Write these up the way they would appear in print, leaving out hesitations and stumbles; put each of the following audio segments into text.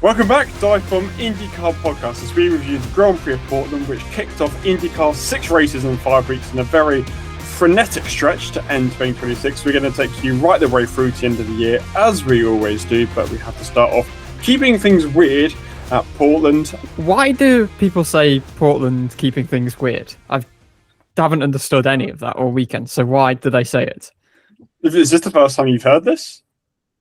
Welcome back, DIVEBOMB IndyCar podcast, as we review the Grand Prix of Portland, which kicked off IndyCar's 6 races in 5 weeks in a very frenetic stretch to end 2026. We're going to take you right the way through to the end of the year, as we always do, but we have to start off keeping things weird at Portland. Why do people say Portland keeping things weird? I haven't understood any of that all weekend, so why do they say it? Is this the first time you've heard this?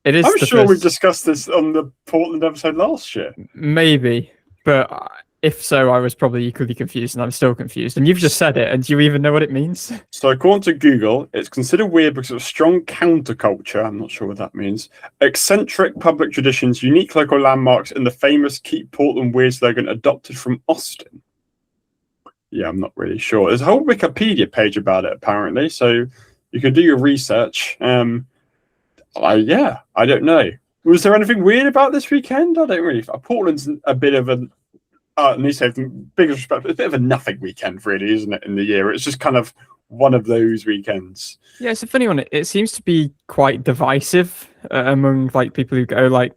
It is. I'm sure we've discussed this on the Portland episode last year. Maybe, but if so, I was probably equally confused, and I'm still confused. And you've just said it, and do you even know what it means? So according to Google, it's considered weird because of strong counterculture, I'm not sure what that means, eccentric public traditions, unique local landmarks, and the famous Keep Portland Weird slogan adopted from Austin. Yeah, I'm not really sure. There's a whole Wikipedia page about it, apparently, so you can do your research. I don't know. Was there anything weird about this weekend? I don't really. Portland's a bit of a, let me say, biggest respect, it's a bit of a nothing weekend, really, isn't it, in the year? It's just kind of one of those weekends. Yeah, it's a funny one. It seems to be quite divisive among people who go.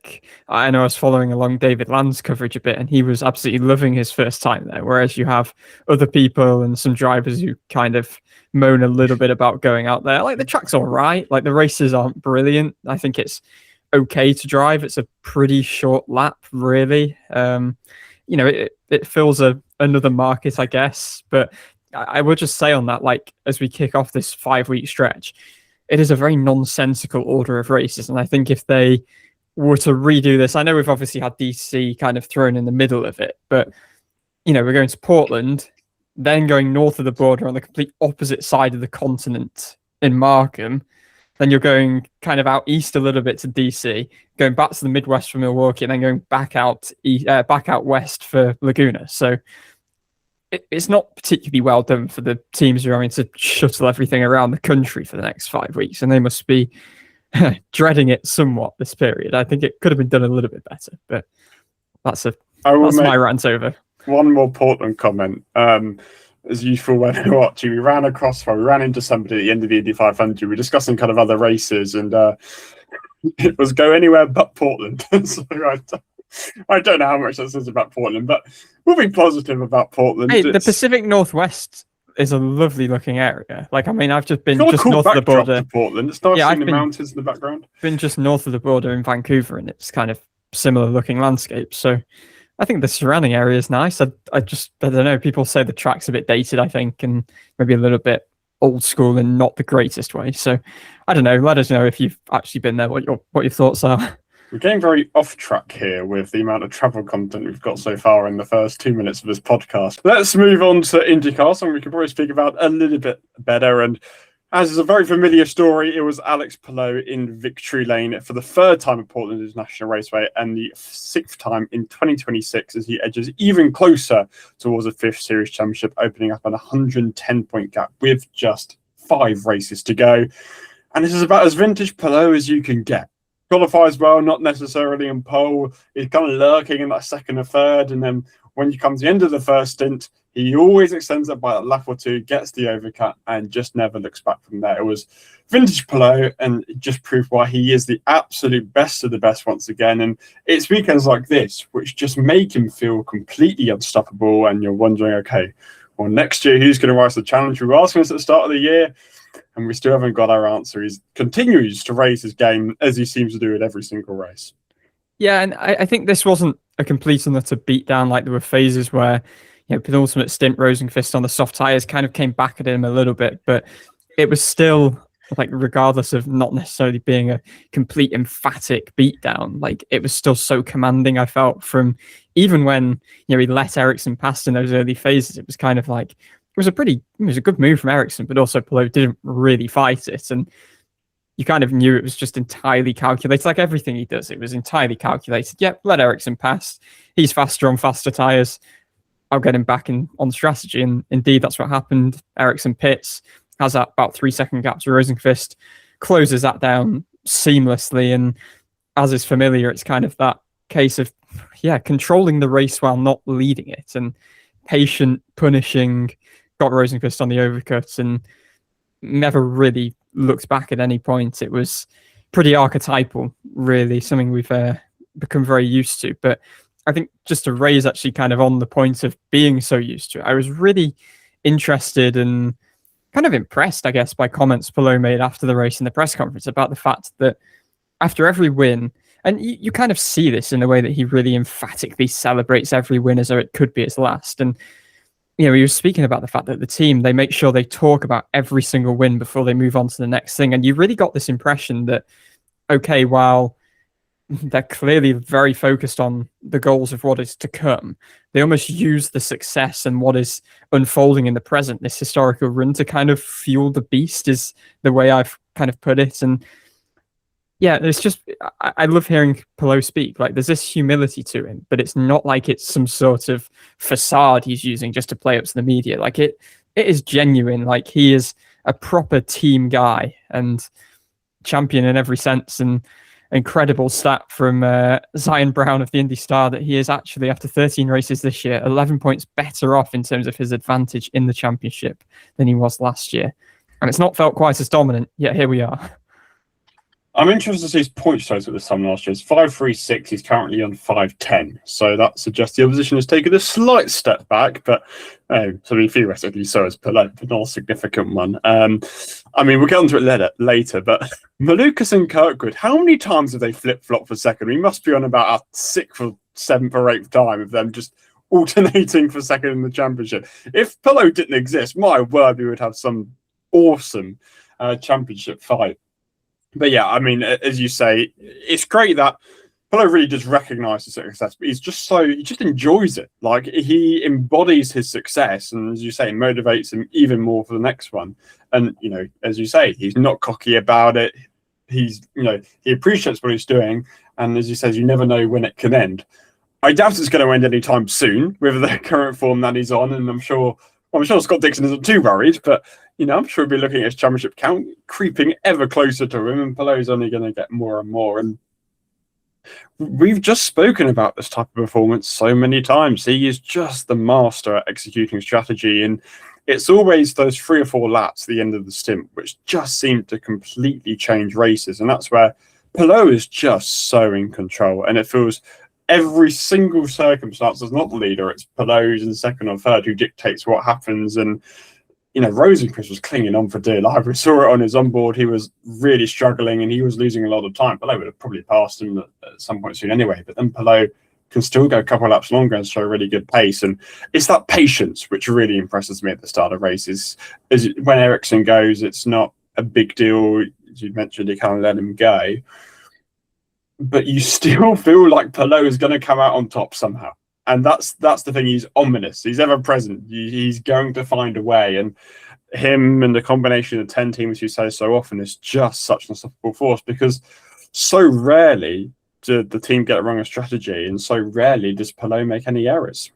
I know I was following along David Land's coverage a bit, and he was absolutely loving his first time there. Whereas you have other people and some drivers who kind of moan a little bit about going out there. The track's all right. The races aren't brilliant. I think it's okay to drive. It's a pretty short lap, really. It fills another market, I guess. But I will just say on that, as we kick off this 5-week stretch, it is a very nonsensical order of races. And I think if they were to redo this, I know we've obviously had DC kind of thrown in the middle of it, but, we're going to Portland, then going north of the border on the complete opposite side of the continent in Markham. Then you're going kind of out east a little bit to DC, going back to the Midwest for Milwaukee, and then going back out west for Laguna. So it's not particularly well done for the teams who are having to shuttle everything around the country for the next 5 weeks, and they must be dreading it somewhat this period. I think it could have been done a little bit better, but that's my rant over. One more Portland comment. As usual, when we watch, we ran into somebody at the end of the Indy 500. We were discussing kind of other races, and it was go anywhere but Portland. So I don't know how much that says about Portland, but we'll be positive about Portland. Hey, the Pacific Northwest is a lovely looking area. I've just been just cool north of the border. To Portland. It's nice seeing the mountains in the background. Been just north of the border in Vancouver, and it's kind of similar looking landscape. So I think the surrounding area is nice. I don't know. People say the track's a bit dated, I think, and maybe a little bit old school in not the greatest way. So I don't know. Let us know if you've actually been there, what your thoughts are. We're getting very off track here with the amount of travel content we've got so far in the first 2 minutes of this podcast. Let's move on to IndyCar, something we can probably speak about a little bit better. And as is a very familiar story, it was Álex Palou in victory lane for the 3rd time at Portland International Raceway and the 6th time in 2026 as he edges even closer towards a 5th Series Championship, opening up an 110-point gap with just 5 races to go. And this is about as vintage Palou as you can get. Qualifies well, not necessarily in pole. He's kind of lurking in that 2nd or 3rd, and then when you come to the end of the first stint, he always extends it by a lap or 2, gets the overcut, and just never looks back from there. It was vintage Palou, and it just proved why he is the absolute best of the best once again. And it's weekends like this which just make him feel completely unstoppable, and you're wondering, okay, well, next year, who's going to rise to the challenge? We were asking us at the start of the year, and we still haven't got our answer. He continues to raise his game, as he seems to do at every single race. Yeah, and I think this wasn't a complete and utter beatdown. There were phases where, penultimate stint, Rosenqvist on the soft tyres kind of came back at him a little bit, but it was still, regardless of not necessarily being a complete emphatic beatdown, it was still so commanding, I felt, from even when, he let Ericsson pass in those early phases. It was kind of it was a good move from Ericsson, but also Palou didn't really fight it. And you kind of knew it was just entirely calculated. Like everything he does, it was entirely calculated. Yep, let Ericsson pass. He's faster on faster tyres. I'll get him back on strategy. And indeed, that's what happened. Ericsson pits, has that about 3-second gap to Rosenqvist, closes that down seamlessly. And as is familiar, it's kind of that case of, controlling the race while not leading it, and patient, punishing, got Rosenqvist on the overcut and never really looked back at any point. It was pretty archetypal, really, something we've become very used to. But I think just to raise actually kind of on the point of being so used to it, I was really interested and kind of impressed, I guess, by comments Palou made after the race in the press conference about the fact that after every win, and you kind of see this in the way that he really emphatically celebrates every win as though it could be his last. And, he was speaking about the fact that the team, they make sure they talk about every single win before they move on to the next thing. And you really got this impression that, okay, while they're clearly very focused on the goals of what is to come, they almost use the success and what is unfolding in the present, this historical run, to kind of fuel the beast, is the way I've kind of put it. And yeah, it's just, I love hearing Palou speak. Like, there's this humility to him, but it's not like it's some sort of facade he's using just to play up to the media. Like, it is genuine. Like, he is a proper team guy and champion in every sense. And incredible stat from Zion Brown of the Indy Star that he is actually, after 13 races this year, 11 points better off in terms of his advantage in the championship than he was last year. And it's not felt quite as dominant, yet here we are. I'm interested to see his points total this time last year. It's 536. He's currently on 510. So that suggests the opposition has taken a slight step back, but theoretically, so has Palou, but not a significant one. We'll get onto it later, but Malukas and Kirkwood, how many times have they flip-flopped for second? We must be on about a 6th or 7th or 8th time of them just alternating for second in the championship. If Palou didn't exist, my word, we would have some awesome championship fight. But yeah, as you say, it's great that Palou really does recognise the success, but he just enjoys it. Like, he embodies his success, and as you say, motivates him even more for the next one. And, as you say, he's not cocky about it. He appreciates what he's doing. And as you say, you never know when it can end. I doubt it's going to end anytime soon with the current form that he's on. And I'm sure Scott Dixon isn't too worried, but I'm sure we'll be looking at his championship count creeping ever closer to him, and Palou's only going to get more and more. And we've just spoken about this type of performance so many times. He is just the master at executing strategy, and it's always those 3 or 4 laps at the end of the stint which just seem to completely change races, and that's where Palou is just so in control. And it feels every single circumstance is not the leader, it's Palou's in second or third who dictates what happens. And Rosenqvist was clinging on for dear life. We saw it on his onboard. He was really struggling and he was losing a lot of time. Palou would have probably passed him at some point soon anyway. But then Palou can still go a couple of laps longer and show a really good pace. And it's that patience which really impresses me at the start of races. When Ericsson goes, it's not a big deal. As you mentioned, you can't let him go. But you still feel like Palou is going to come out on top somehow. And that's the thing. He's ominous. He's ever present. He's going to find a way. And him and the combination of 10 teams you say so often is just such an unstoppable force, because so rarely did the team get it wrong in strategy, and so rarely does Palou make any errors.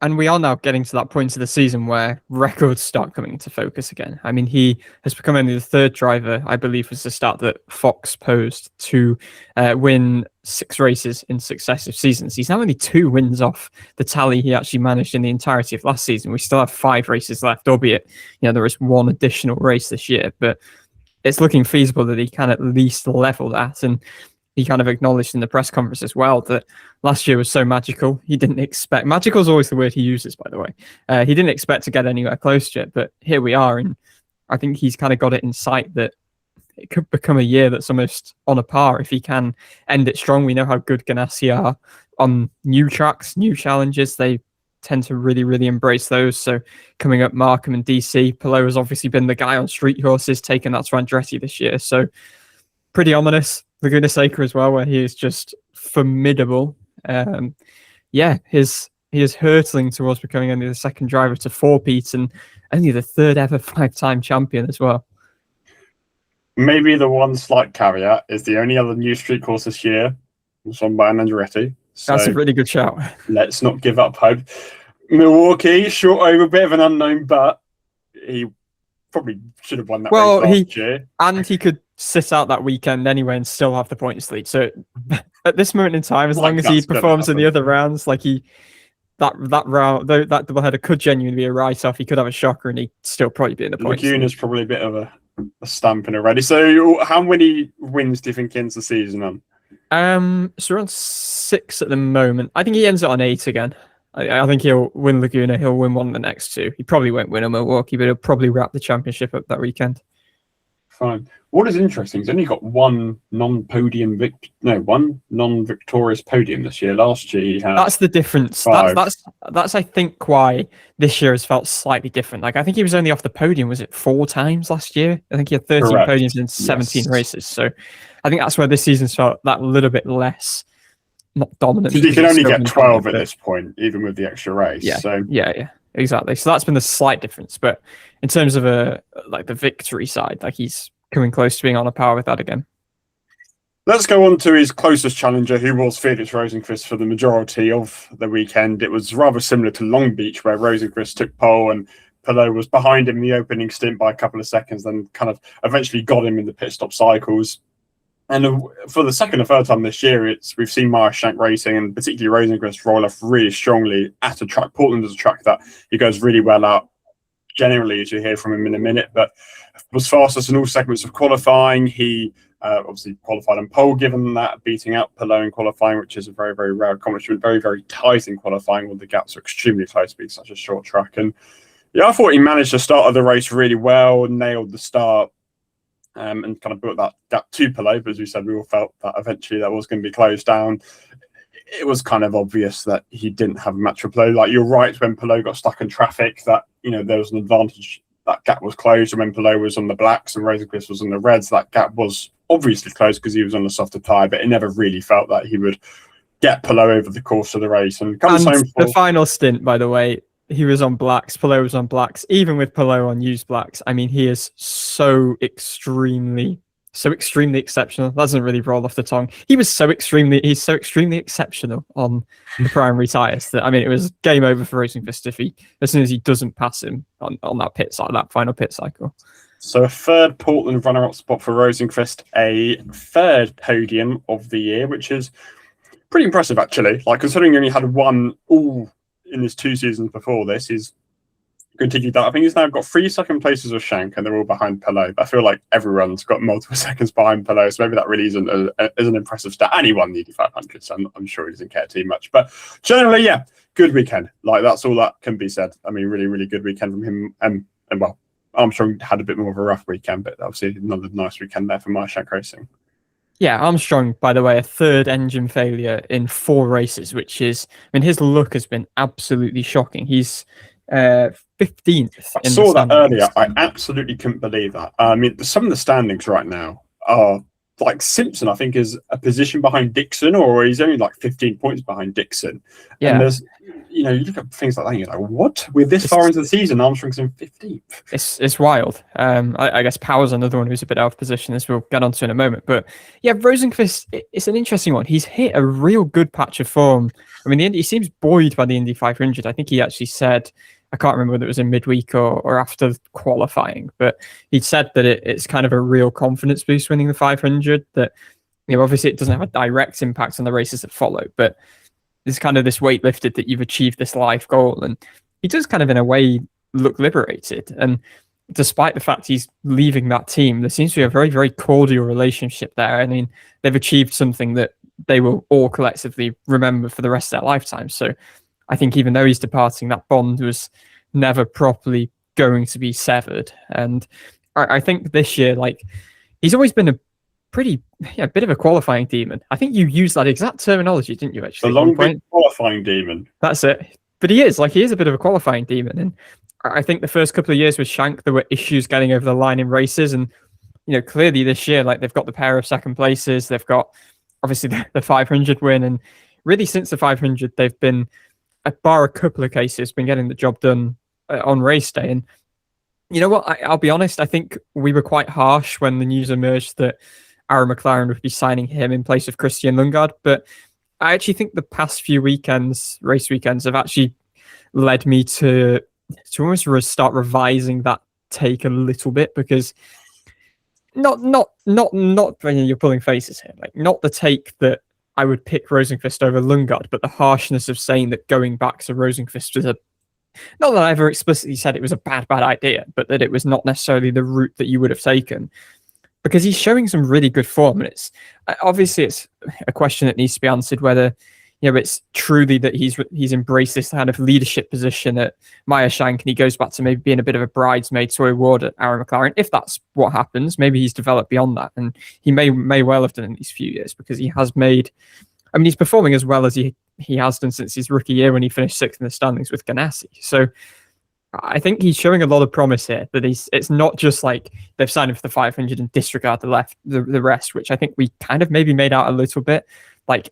And we are now getting to that point of the season where records start coming into focus again. I mean, he has become only the 3rd driver, I believe was the stat that Fox posed, to win 6 races in successive seasons. He's now only 2 wins off the tally he actually managed in the entirety of last season. We still have 5 races left, albeit there is 1 additional race this year, but it's looking feasible that he can at least level that. And he kind of acknowledged in the press conference as well that last year was so magical. He didn't expect, magical is always the word he uses, by the way. He didn't expect to get anywhere close to it, but here we are. And I think he's kind of got it in sight that it could become a year that's almost on a par if he can end it strong. We know how good Ganassi are on new tracks, new challenges. They tend to really, really embrace those. So coming up, Markham and DC, Palou has obviously been the guy on street horses, taking that to Andretti this year. So pretty ominous. Laguna Seca as well, where he is just formidable. He is hurtling towards becoming only the 2nd driver to 4-peat and only the 3rd ever 5-time champion as well. Maybe the one slight caveat is the only other new street course this year was won by an Andretti. So that's a really good shout. Let's not give up hope. Milwaukee, short over, a bit of an unknown, but he probably should have won that race last year. And he could sit out that weekend anyway and still have the points lead. So at this moment in time, as long as he performs in the other rounds, like that round, though, that doubleheader could genuinely be a write-off. He could have a shocker and he'd still probably be in the points. Laguna's probably a bit of a stamp in already. So how many wins do you think ends the season on? So we're on 6 at the moment. I think he ends it on 8 again. I think he'll win Laguna. He'll win one of the next 2. He probably won't win a Milwaukee, but he'll probably wrap the championship up that weekend. Fine. What is interesting, he's only got one non-victorious podium this year. Last year he had That's the difference. 5. That's I think why this year has felt slightly different. Like I think he was only off the podium, was it 4 times last year? I think he had 13 Correct. podiums in 17 Yes. races. So I think that's where this season's felt that little bit less, not dominant. Because you can it's only still get been 12 dominant, at but- this point, even with the extra race. Yeah, So yeah, exactly. So that's been the slight difference. But in terms of like the victory side, like he's coming close to being on a par with that again. let's go on to his closest challenger, who was Felix Rosenqvist for the majority of the weekend. It was rather similar to Long Beach, where Rosenqvist took pole and Palou was behind him in the opening stint by a couple of seconds, then kind of eventually got him in the pit stop cycles. And for the second or third time this year, we've seen Meyer Shank racing, and particularly Rosenqvist roll off really strongly at a track. Portland is a track that he goes really well at, generally, as you hear from him in a minute, but was fastest in all segments of qualifying. He obviously qualified on pole, given that, beating out Palou in qualifying, which is a very, very rare accomplishment. Very, very tight in qualifying, when the gaps are extremely close being such a short track. And yeah, I thought he managed the start of the race really well, nailed the start, and kind of built that gap to Palou. But as we said, we all felt that eventually that was going to be closed down. It was kind of obvious that he didn't have a match for Palou. Like, you're right, when Palou got stuck in traffic, that, you know, there was an advantage. That gap was closed, and when Palou was on the blacks and Rosenqvist was on the reds, that gap was obviously closed because he was on the softer tyre, but it never really felt that he would get Palou over the course of the race. And the final stint, by the way, he was on blacks, Palou was on blacks. Even with Palou on used blacks, I mean, he is so extremely exceptional. That doesn't really roll off the tongue. He's so extremely exceptional on the primary tyres that, I mean, it was game over for Rosenqvist as soon as he doesn't pass him on that pit side, that final pit cycle. So a third Portland runner-up spot for Rosenqvist, a third podium of the year, which is pretty impressive, actually. Like, considering he only had one all in his 2 seasons before this, he's continued that. I think he's now got 3 second places with Shank, and they're all behind Palou. I feel like everyone's got multiple seconds behind Palou, so maybe that really isn't an impressive stat. And he won the Indy 500, so I'm sure he doesn't care too much. But generally, yeah, good weekend. Like, that's all that can be said. I mean, really, really good weekend from him. And well, Armstrong had a bit more of a rough weekend, but obviously another nice weekend there for Meyer Shank Racing. Yeah, Armstrong, by the way, a 3rd engine failure in 4 races, which is, I mean, his luck has been absolutely shocking. He's 15th. I saw that earlier. I absolutely couldn't believe that. I mean, some of the standings right now are like Simpson, I think, is a position behind Dixon, or he's only like 15 points behind Dixon. Yeah. And there's, you know, you look at things like that and you're like, what? We're this far into the season, Armstrong's in 15th. It's wild. I guess Power's another one who's a bit out of position, as we'll get onto in a moment. But yeah, Rosenqvist, it's an interesting one. He's hit a real good patch of form. I mean, he seems buoyed by the Indy 500. I think he actually said, I can't remember whether it was in midweek or after qualifying, but he said that it's kind of a real confidence boost winning the 500. That, you know, obviously it doesn't have a direct impact on the races that follow, but there's kind of this weight lifted that you've achieved this life goal. And he does kind of, in a way, look liberated. And despite the fact he's leaving that team, there seems to be a very, very cordial relationship there. I mean, they've achieved something that they will all collectively remember for the rest of their lifetime. So I think even though he's departing, that bond was never properly going to be severed. And I think this year, like, he's always been a bit of a qualifying demon. I think you used that exact terminology, didn't you, actually? The long bit qualifying demon. That's it. But he is a bit of a qualifying demon. And I think the first couple of years with Shank, there were issues getting over the line in races. And, you know, clearly this year, like, they've got the pair of second places. They've got, obviously, the 500 win. And really, since the 500, they've been, bar a couple of cases, been getting the job done on race day. And you know what? I'll be honest. I think we were quite harsh when the news emerged that Aaron McLaren would be signing him in place of Christian Lundgaard. But I actually think the past few race weekends, have actually led me to almost start revising that take a little bit, because not you're pulling faces here, like, not the take that I would pick Rosenqvist over Lundgaard, but the harshness of saying that going back to Rosenqvist was not that I ever explicitly said it was a bad idea, but that it was not necessarily the route that you would have taken. because he's showing some really good form, and it's obviously it's a question that needs to be answered whether it's truly that he's embraced this kind of leadership position at Meyershank, and he goes back to maybe being a bit of a bridesmaid to a reward at Aaron McLaren. If that's what happens, maybe he's developed beyond that, and he may well have done in these few years, because he has made. I mean, he's performing as well as he has done since his rookie year when he finished sixth in the standings with Ganassi. So I think he's showing a lot of promise here. That it's not just like they've signed him for the 500 and disregard the rest, which I think we kind of maybe made out a little bit. Like,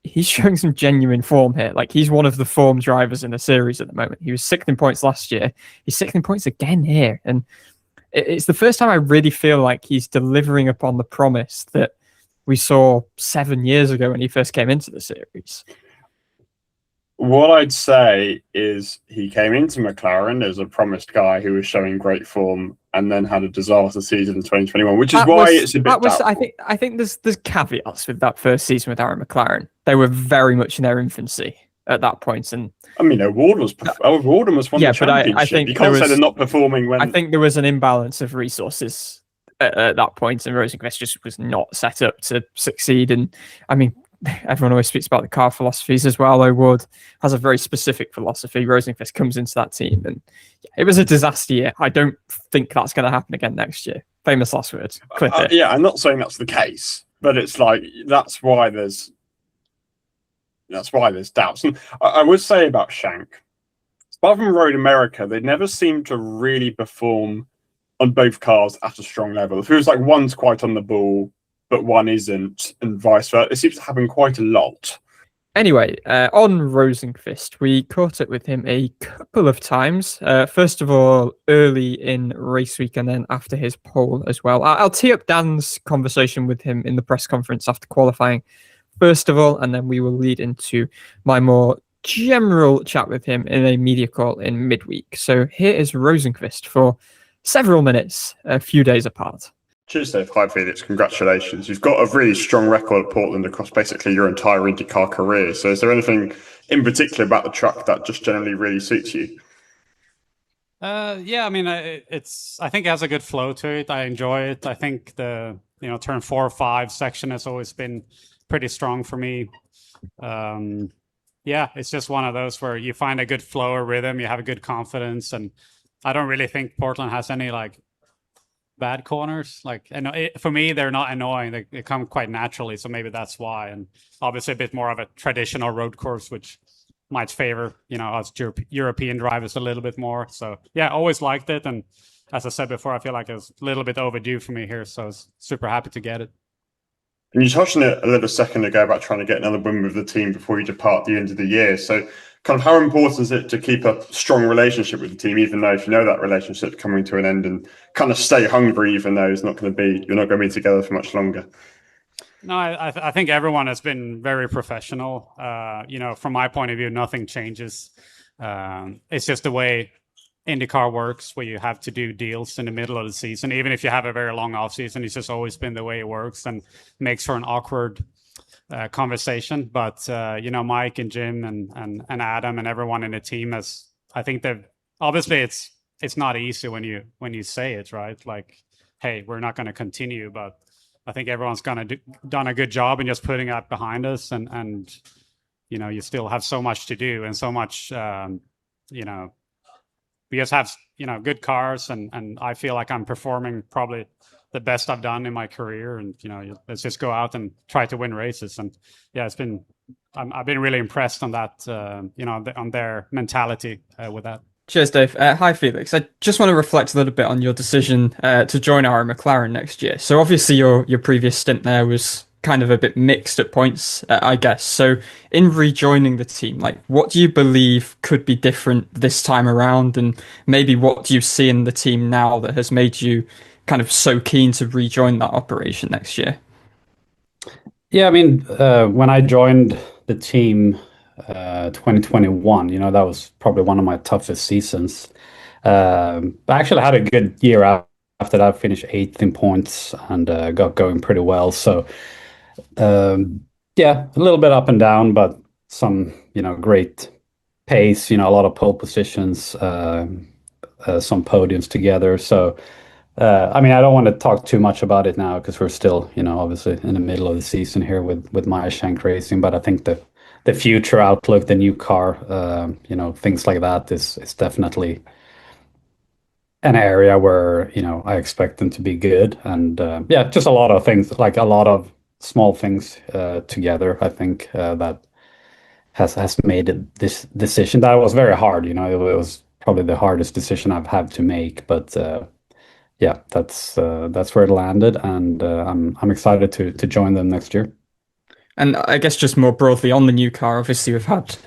he's showing some genuine form here. Like, he's one of the form drivers in the series at the moment. He was sixth in points last year. He's sixth in points again here, and it's the first time I really feel like he's delivering upon the promise that we saw 7 years ago when he first came into the series. What I'd say is he came into McLaren as a promised guy who was showing great form, and then had a disaster season in 2021, which is why it's a bit doubtful. I think there's caveats with that first season with Aaron McLaren. They were very much in their infancy at that point, and I mean, O'Warden was won the championship. I think you can't say they're not performing when. I think there was an imbalance of resources at that point, and Rosenqvist just was not set up to succeed. And I mean, everyone always speaks about the car philosophies as well. O'Ward has a very specific philosophy. Rosenqvist comes into that team, and it was a disaster year. I don't think that's going to happen again next year. Famous last words. Clip it. Yeah, I'm not saying that's the case, but it's like that's why there's doubts. And I would say about Shank, apart from Road America, they never seem to really perform on both cars at a strong level. It feels like one's quite on the ball, but one isn't, and vice versa. It seems to happen quite a lot. Anyway, on Rosenqvist, we caught up with him a couple of times. First of all, early in race week, and then after his pole as well. I'll tee up Dan's conversation with him in the press conference after qualifying, first of all, and then we will lead into my more general chat with him in a media call in midweek. So here is Rosenqvist for several minutes, a few days apart. Cheers, Dave. Hi, Felix. Congratulations. You've got a really strong record at Portland across basically your entire IndyCar career. So is there anything in particular about the truck that just generally really suits you? Yeah, I mean, I think it has a good flow to it. I enjoy it. I think the turn 4 or 5 section has always been pretty strong for me. Yeah, it's just one of those where you find a good flow or rhythm, you have a good confidence, and I don't really think Portland has any like bad corners. Like, for me, they're not annoying. They come quite naturally, so maybe that's why. And obviously a bit more of a traditional road course, which might favor us European drivers a little bit more. So yeah, always liked it, and as I said before, I feel like it's a little bit overdue for me here, so I was super happy to get it. And you touched on it a little second ago about trying to get another win with the team before you depart the end of the year. So kind of how important is it to keep a strong relationship with the team, even though if you know that relationship coming to an end, and kind of stay hungry, even though you're not going to be together for much longer? No, I think everyone has been very professional. From my point of view, nothing changes. It's just the way IndyCar works, where you have to do deals in the middle of the season. Even if you have a very long off season, it's just always been the way it works, and makes for an awkward conversation. But Mike and Jim and Adam and everyone in the team I think they've obviously it's not easy when you say it, right? Like, hey, we're not going to continue, but I think everyone's done a good job in just putting that behind us, and you still have so much to do, and so much we just have good cars, and I feel like I'm performing probably the best I've done in my career, and let's just go out and try to win races. And yeah, I've been really impressed on that, on their mentality with that. Cheers, Dave. Hi, Felix. I just want to reflect a little bit on your decision to join our McLaren next year. So obviously your previous stint there was kind of a bit mixed at points, I guess. So in rejoining the team, like, what do you believe could be different this time around? And maybe what do you see in the team now that has made you kind of so keen to rejoin that operation next year? Yeah, I mean, when I joined the team 2021, that was probably one of my toughest seasons. I actually had a good year after that. I finished 8th in points and got going pretty well. So yeah, a little bit up and down, but some great pace, a lot of pole positions, some podiums together. So I mean, I don't want to talk too much about it now because we're still, obviously in the middle of the season here with Maya Shank Racing. But I think the future outlook, the new car, things like that is definitely an area where, I expect them to be good. And yeah, just a lot of things, like a lot of small things together, I think that has made this decision. That was very hard, it was probably the hardest decision I've had to make. But yeah, that's where it landed, and I'm excited to join them next year. And I guess just more broadly on the new car, obviously we've had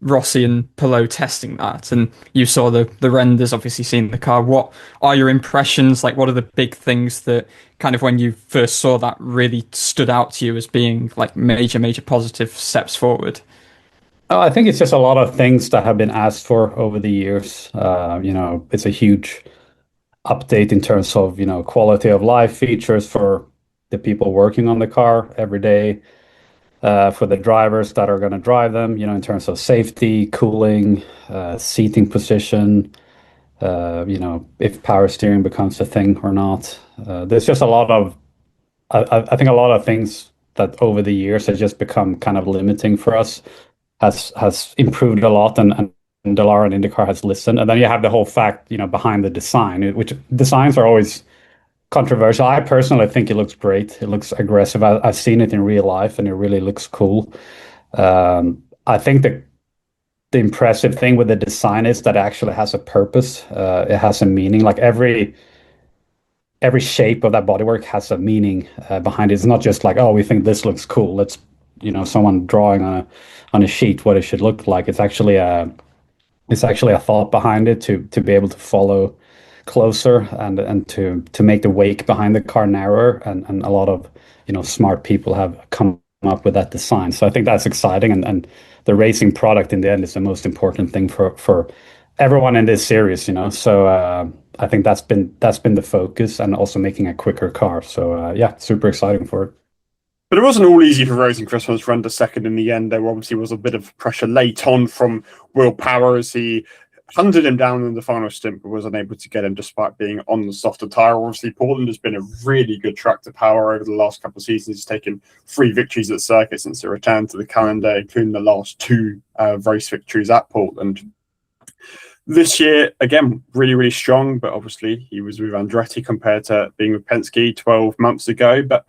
Rossi and Palou testing that, and you saw the renders, obviously seeing the car. What are your impressions? Like, what are the big things that kind of when you first saw that really stood out to you as being like major positive steps forward? Oh, I think it's just a lot of things that have been asked for over the years. It's a huge update in terms of, quality of life features for the people working on the car every day. For the drivers that are going to drive them, in terms of safety, cooling, seating position, if power steering becomes a thing or not. There's just a lot of, I think a lot of things that over the years have just become kind of limiting for us has improved a lot, and Dallara and IndyCar has listened. And then you have the whole fact, behind the design, which designs are always controversial. I personally think it looks great. It looks aggressive. I've seen it in real life, and it really looks cool. I think the impressive thing with the design is that it actually has a purpose. It has a meaning. Like every shape of that bodywork has a meaning behind it. It's not just like, oh, we think this looks cool. Let's, someone drawing on a sheet what it should look like. It's actually a thought behind it to be able to follow closer and to make the wake behind the car narrower, and a lot of smart people have come up with that design. So I think that's exciting, and the racing product in the end is the most important thing for everyone in this series. So I think that's been the focus, and also making a quicker car. So yeah, super exciting for it. But it wasn't all easy for Rosenqvist to run to second in the end. There obviously was a bit of pressure late on from Will Power as he hunted him down in the final stint, but was unable to get him despite being on the softer tyre. Obviously, Portland has been a really good track to Power over the last couple of seasons. He's taken 3 victories at circuit since it returned to the calendar, including the last 2 race victories at Portland. This year, again, really strong, but obviously he was with Andretti compared to being with Penske 12 months ago. But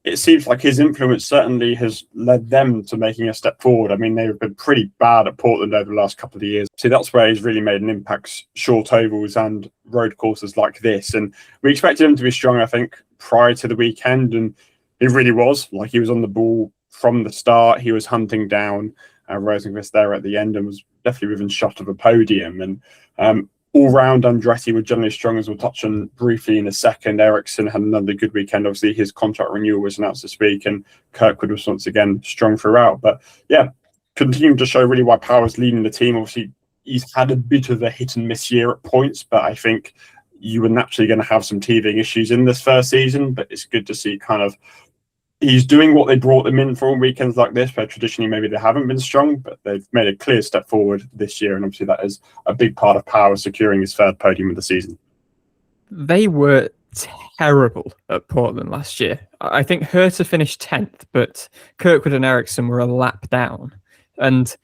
it seems like his influence certainly has led them to making a step forward. I mean, they've been pretty bad at Portland over the last couple of years. So that's where he's really made an impact, short ovals and road courses like this. And we expected him to be strong, I think, prior to the weekend. And he really was. Like, he was on the ball from the start. He was hunting down Rosenqvist there at the end and was definitely within shot of a podium. And all-round Andretti were generally strong, as we'll touch on briefly in a second. Ericsson had another good weekend. Obviously, his contract renewal was announced this week, and Kirkwood was once again strong throughout. But yeah, continuing to show really why Power's leading the team. Obviously, he's had a bit of a hit-and-miss year at points, but I think you were naturally going to have some teething issues in this first season. But it's good to see kind of he's doing what they brought them in for on weekends like this, where traditionally maybe they haven't been strong, but they've made a clear step forward this year. And obviously that is a big part of Power securing his 3rd podium of the season. They were terrible at Portland last year. I think Herta finished 10th, but Kirkwood and Ericsson were a lap down. And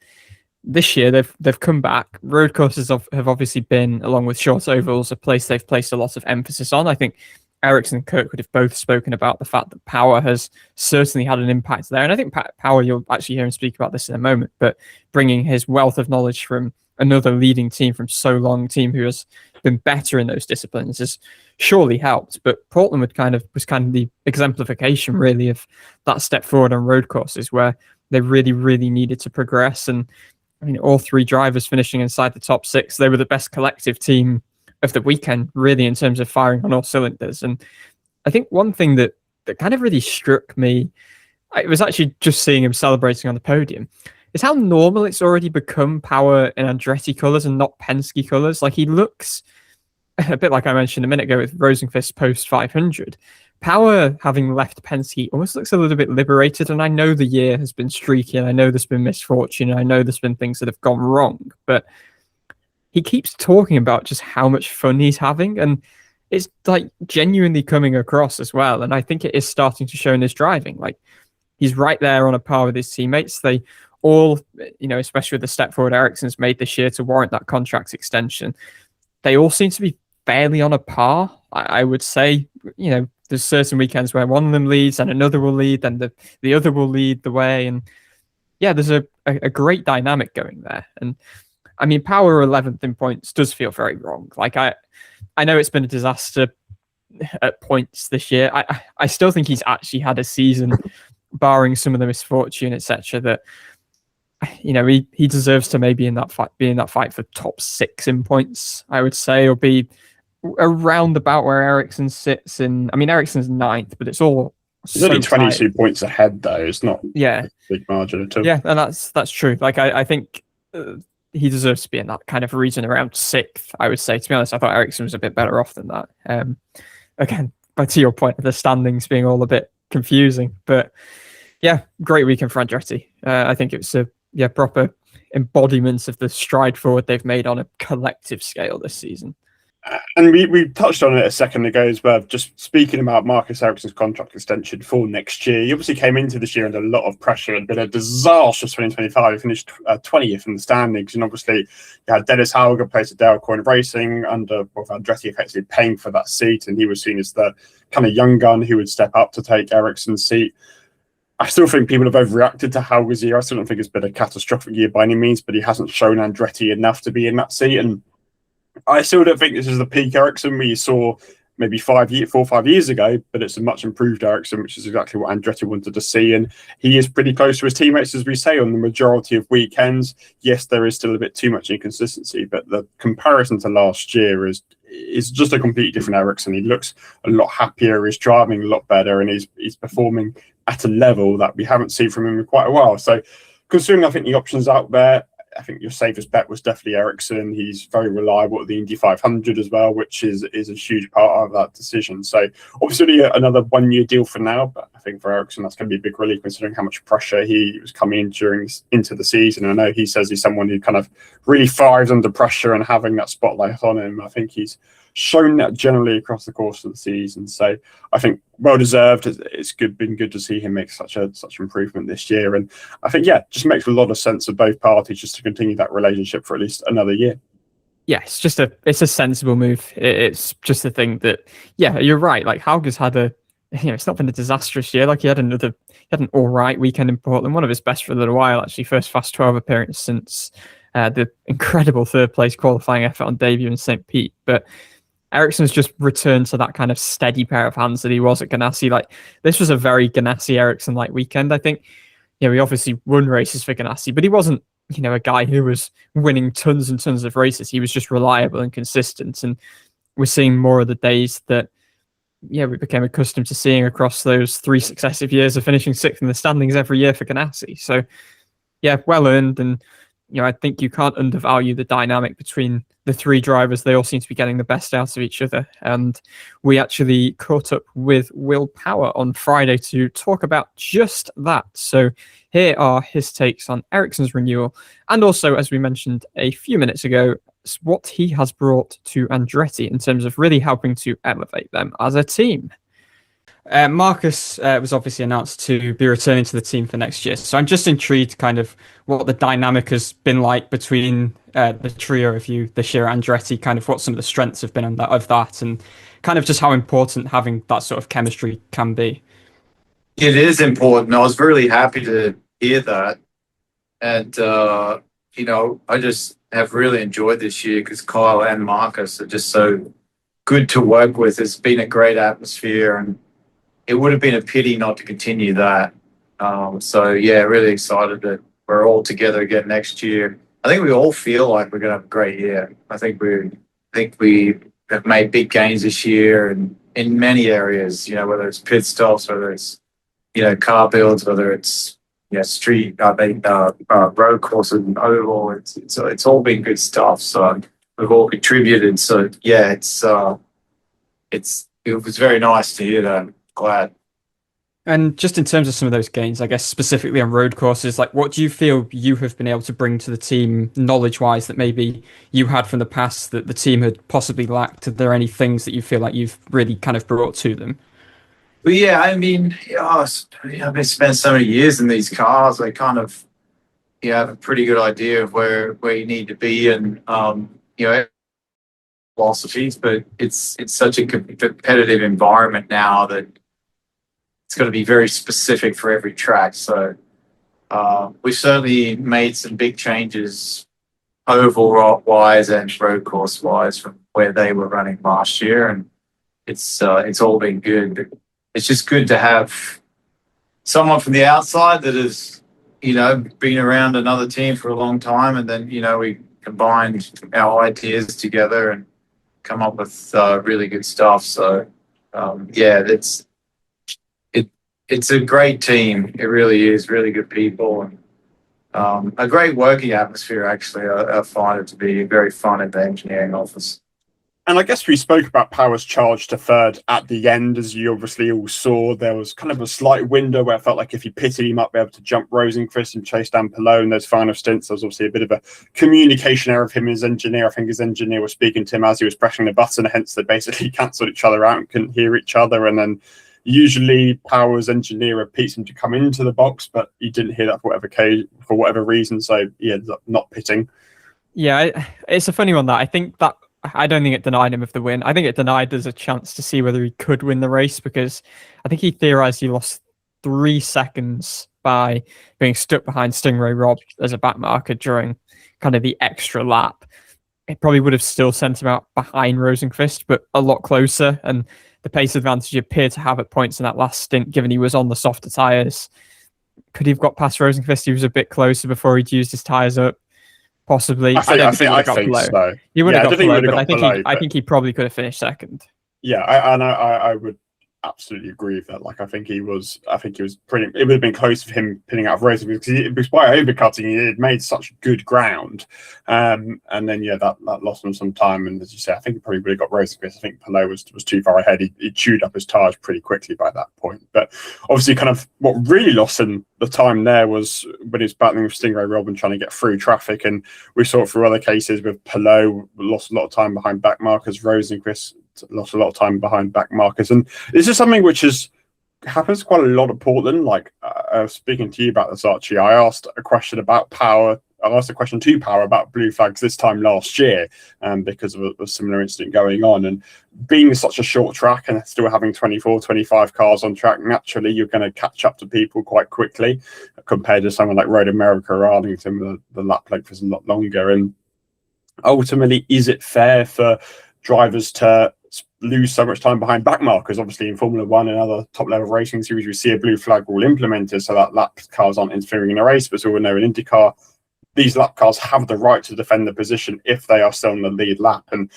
this year they've come back. Road courses have obviously been, along with short ovals, a place they've placed a lot of emphasis on. I think Ericsson and Kirkwood have both spoken about the fact that Power has certainly had an impact there. And I think Power, you'll actually hear him speak about this in a moment, but bringing his wealth of knowledge from another leading team from so long, team who has been better in those disciplines, has surely helped. But Portland was kind of the exemplification, really, of that step forward on road courses where they really needed to progress. And I mean, all 3 drivers finishing inside the top 6, they were the best collective team of the weekend, really, in terms of firing on all cylinders. And I think one thing that kind of really struck me, it was actually just seeing him celebrating on the podium, is how normal it's already become Power in Andretti colours and not Penske colours. Like, he looks a bit like I mentioned a minute ago with Rosenqvist post 500. Power, having left Penske, almost looks a little bit liberated. And I know the year has been streaky, and I know there's been misfortune, and I know there's been things that have gone wrong, but he keeps talking about just how much fun he's having. And it's like genuinely coming across as well. And I think it is starting to show in his driving. Like, he's right there on a par with his teammates. They all, especially with the step forward Ericsson's made this year to warrant that contract extension, they all seem to be fairly on a par. I would say, there's certain weekends where one of them leads and another will lead, and the other will lead the way. And yeah, there's a great dynamic going there. And I mean, Power 11th in points does feel very wrong. Like, I know it's been a disaster at points this year. I still think he's actually had a season, barring some of the misfortune, etc., that he deserves to maybe be in that fight for top 6 in points, I would say, or be around about where Ericsson sits in. I mean, Ericsson's 9th, but it's all He's only 22 points ahead, though. It's not a big margin at all. Yeah, and that's true. Like, I think he deserves to be in that kind of region around 6th, I would say. To be honest, I thought Ericsson was a bit better off than that. Again, but to your point of the standings being all a bit confusing, but yeah, great weekend for Andretti. I think it was a proper embodiment of the stride forward they've made on a collective scale this season. And we touched on it a second ago as well, just speaking about Marcus Ericsson's contract extension for next year. He obviously came into this year under a lot of pressure and been a disastrous 2025. He finished 20th in the standings. And obviously, you had Dennis Hauger place at Dale Coyne Racing under Andretti effectively paying for that seat. And he was seen as the kind of young gun who would step up to take Ericsson's seat. I still think people have overreacted to Hauger's year. I still don't think it's been a catastrophic year by any means, but he hasn't shown Andretti enough to be in that seat. And I still don't think this is the peak Ericsson we saw maybe 4 or 5 years ago, but it's a much improved Ericsson, which is exactly what Andretti wanted to see. And he is pretty close to his teammates, as we say, on the majority of weekends. Yes, there is still a bit too much inconsistency, but the comparison to last year is just a completely different Ericsson. He looks a lot happier, he's driving a lot better, and he's performing at a level that we haven't seen from him in quite a while. So considering, I think, the options out there, I think your safest bet was definitely Ericsson. He's very reliable at the Indy 500 as well, which is a huge part of that decision. So obviously another 1 year deal for now, but I think for Ericsson that's going to be a big relief considering how much pressure he was coming in into the season. I know he says he's someone who kind of really thrives under pressure and having that spotlight on him. I think he's shown that generally across the course of the season. So I think well deserved. It's been good to see him make such improvement this year. And I think, just makes a lot of sense of both parties just to continue that relationship for at least another year. Yeah, it's a sensible move. It's just a thing that, you're right. Like, Hauger's had it's not been a disastrous year. Like, he had an all right weekend in Portland, one of his best for a little while, actually. First Fast 12 appearance since the incredible 3rd place qualifying effort on debut in St. Pete. But Ericsson's just returned to that kind of steady pair of hands that he was at Ganassi. Like, this was a very Ganassi Ericsson-like weekend. I think, he obviously won races for Ganassi, but he wasn't, a guy who was winning tons and tons of races. He was just reliable and consistent. And we're seeing more of the days that, we became accustomed to seeing across those 3 successive years of finishing 6th in the standings every year for Ganassi. So, well earned. And, I think you can't undervalue the dynamic between the 3 drivers. They all seem to be getting the best out of each other. And we actually caught up with Will Power on Friday to talk about just that. So here are his takes on Ericsson's renewal. And also, as we mentioned a few minutes ago, what he has brought to Andretti in terms of really helping to elevate them as a team. Marcus was obviously announced to be returning to the team for next year. So I'm just intrigued kind of what the dynamic has been like between the trio of you this year, Andretti, kind of what some of the strengths have been of that and kind of just how important having that sort of chemistry can be. It is important. I was really happy to hear that. And, I just have really enjoyed this year because Kyle and Marcus are just so good to work with. It's been a great atmosphere and it would have been a pity not to continue that. Really excited that we're all together again next year. I think we all feel like we're going to have a great year. I think we have made big gains this year and in many areas, whether it's pit stops, whether it's, car builds, whether it's, road courses and oval. It's all been good stuff. So we've all contributed. So it was very nice to hear that. Glad. And just in terms of some of those gains, I guess specifically on road courses, like what do you feel you have been able to bring to the team knowledge-wise that maybe you had from the past that the team had possibly lacked? Are there any things that you feel like you've really kind of brought to them? But yeah, I mean, I've been spent so many years in these cars. I kind of have a pretty good idea of where you need to be, and philosophies. But it's such a competitive environment now that it's got to be very specific for every track. So we've certainly made some big changes oval wise and road course wise from where they were running last year, and it's all been good. But it's just good to have someone from the outside that has been around another team for a long time, and then we combined our ideas together and come up with really good stuff. So it's a great team. It really is, really good people, and a great working atmosphere. Actually, I find it to be very fun at the engineering office. And I guess we spoke about Power's charge to third at the end. As you obviously all saw, there was kind of a slight window where it felt like if he pitted, he might be able to jump Rosenqvist and chase down Palou in those final stints. There was obviously a bit of a communication error of him and his engineer. I think his engineer was speaking to him as he was pressing the button, hence they basically cancelled each other out and couldn't hear each other. And then usually Power's engineer repeats him to come into the box, but he didn't hear that for whatever reason, so he ended up not pitting. Yeah, it's a funny one that I don't think it denied him of the win. I think it denied us a chance to see whether he could win the race, because I think he theorized he lost 3 seconds by being stuck behind Stingray Rob as a back marker during kind of the extra lap. It probably would have still sent him out behind Rosenqvist, but a lot closer. And the pace advantage he appeared to have at points in that last stint, given he was on the softer tyres. Could he have got past Rosenqvist? He was a bit closer before he'd used his tyres up. Possibly. I think so. He would have got below, but I think he probably could have finished second. Yeah, I would absolutely agree with that. Like, I think he was pretty. It would have been close for him pinning out of racing because despite overcutting, he had made such good ground. And then that lost him some time. And as you say, I think he probably would have got racing because I think Palou was too far ahead. He chewed up his tyres pretty quickly by that point. But obviously, kind of what really lost him the time there was when he was battling with Stingray Rob and trying to get through traffic. And we saw it through other cases with Palou, lost a lot of time behind back markers. Rosenqvist lost a lot of time behind back markers. And this is something which happens quite a lot at Portland. Like, speaking to you about this, Archie, I asked a question to Power about blue flags this time last year because of a similar incident going on. And being such a short track and still having 24, 25 cars on track, naturally you're going to catch up to people quite quickly compared to someone like Road America or Arlington, where the lap length is a lot longer. And ultimately, is it fair for drivers to lose so much time behind back markers? Obviously, in Formula One and other top level racing series, we see a blue flag rule implemented so that lap cars aren't interfering in a race. But as we know, in IndyCar, these lap cars have the right to defend the position if they are still in the lead lap. And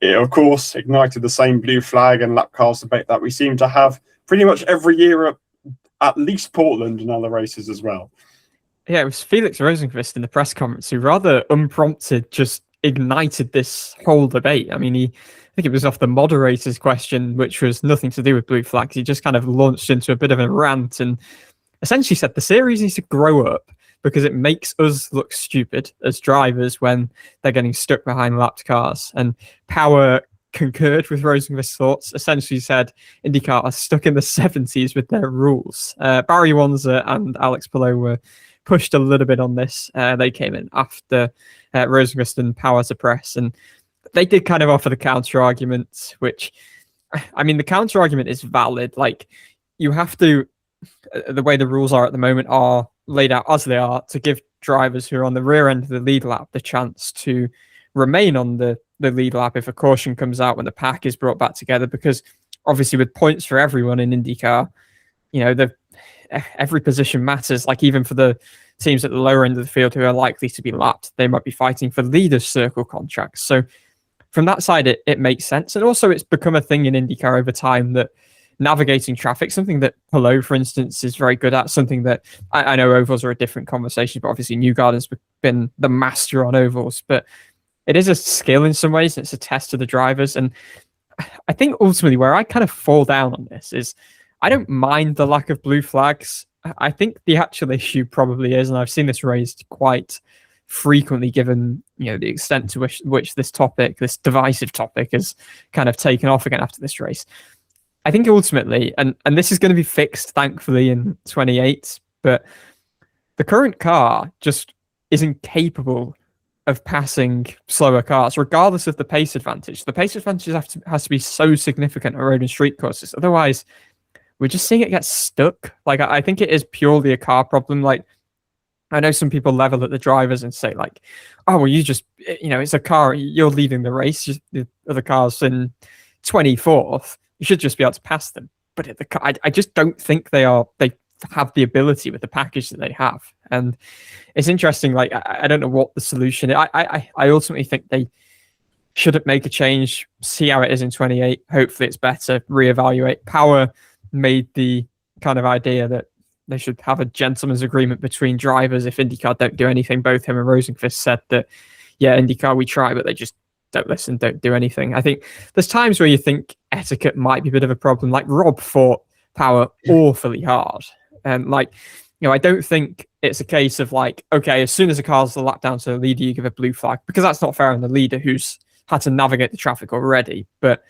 it, of course, ignited the same blue flag and lap cars debate that we seem to have pretty much every year at least Portland and other races as well. Yeah, it was Felix Rosenqvist in the press conference who rather unprompted just ignited this whole debate. I mean, I think it was off the moderator's question, which was nothing to do with blue flags. He just kind of launched into a bit of a rant and essentially said the series needs to grow up because it makes us look stupid as drivers when they're getting stuck behind lapped cars. And Power concurred with Rosenqvist's thoughts, essentially said IndyCar are stuck in the 70s with their rules. Barry Wanzer and Álex Palou were pushed a little bit on this. They came in after Rosenqvist and Power to press, and they did kind of offer the counter argument, which, I mean, the counter argument is valid. Like, you have to, the way the rules are at the moment are laid out as they are to give drivers who are on the rear end of the lead lap the chance to remain on the lead lap if a caution comes out when the pack is brought back together, because obviously with points for everyone in IndyCar, every position matters. Like, even for the teams at the lower end of the field who are likely to be lapped, they might be fighting for leaders' circle contracts. So from that side, it makes sense. And also it's become a thing in IndyCar over time that navigating traffic, something that Palou, for instance, is very good at, something that I know ovals are a different conversation, but obviously Newgarden's been the master on ovals, but it is a skill in some ways. And it's a test to the drivers. And I think ultimately where I kind of fall down on this is I don't mind the lack of blue flags. I think the actual issue probably is, and I've seen this raised quite frequently, given the extent to which this divisive topic, has kind of taken off again after this race. I think ultimately, and this is going to be fixed, thankfully, in 28, but the current car just isn't capable of passing slower cars, regardless of the pace advantage. The pace advantage has to be so significant on road and street courses. Otherwise, we're just seeing it get stuck. Like, I think it is purely a car problem. Like, I know some people level at the drivers and say, like, oh, well, you just, it's a car, you're leading the race, the other car's in 24th, you should just be able to pass them. But I just don't think they have the ability with the package that they have. And it's interesting, like, I don't know what the solution is. I ultimately think they shouldn't make a change, see how it is in 28. Hopefully it's better, reevaluate. Power made the kind of idea that they should have a gentleman's agreement between drivers if IndyCar don't do anything. Both him and Rosenqvist said that, yeah, IndyCar, we try, but they just don't listen, don't do anything. I think there's times where you think etiquette might be a bit of a problem. Like, Rob fought Power awfully hard. And I don't think it's a case of like, okay, as soon as a car's a lap down to the leader, you give a blue flag, because that's not fair on the leader who's had to navigate the traffic already. But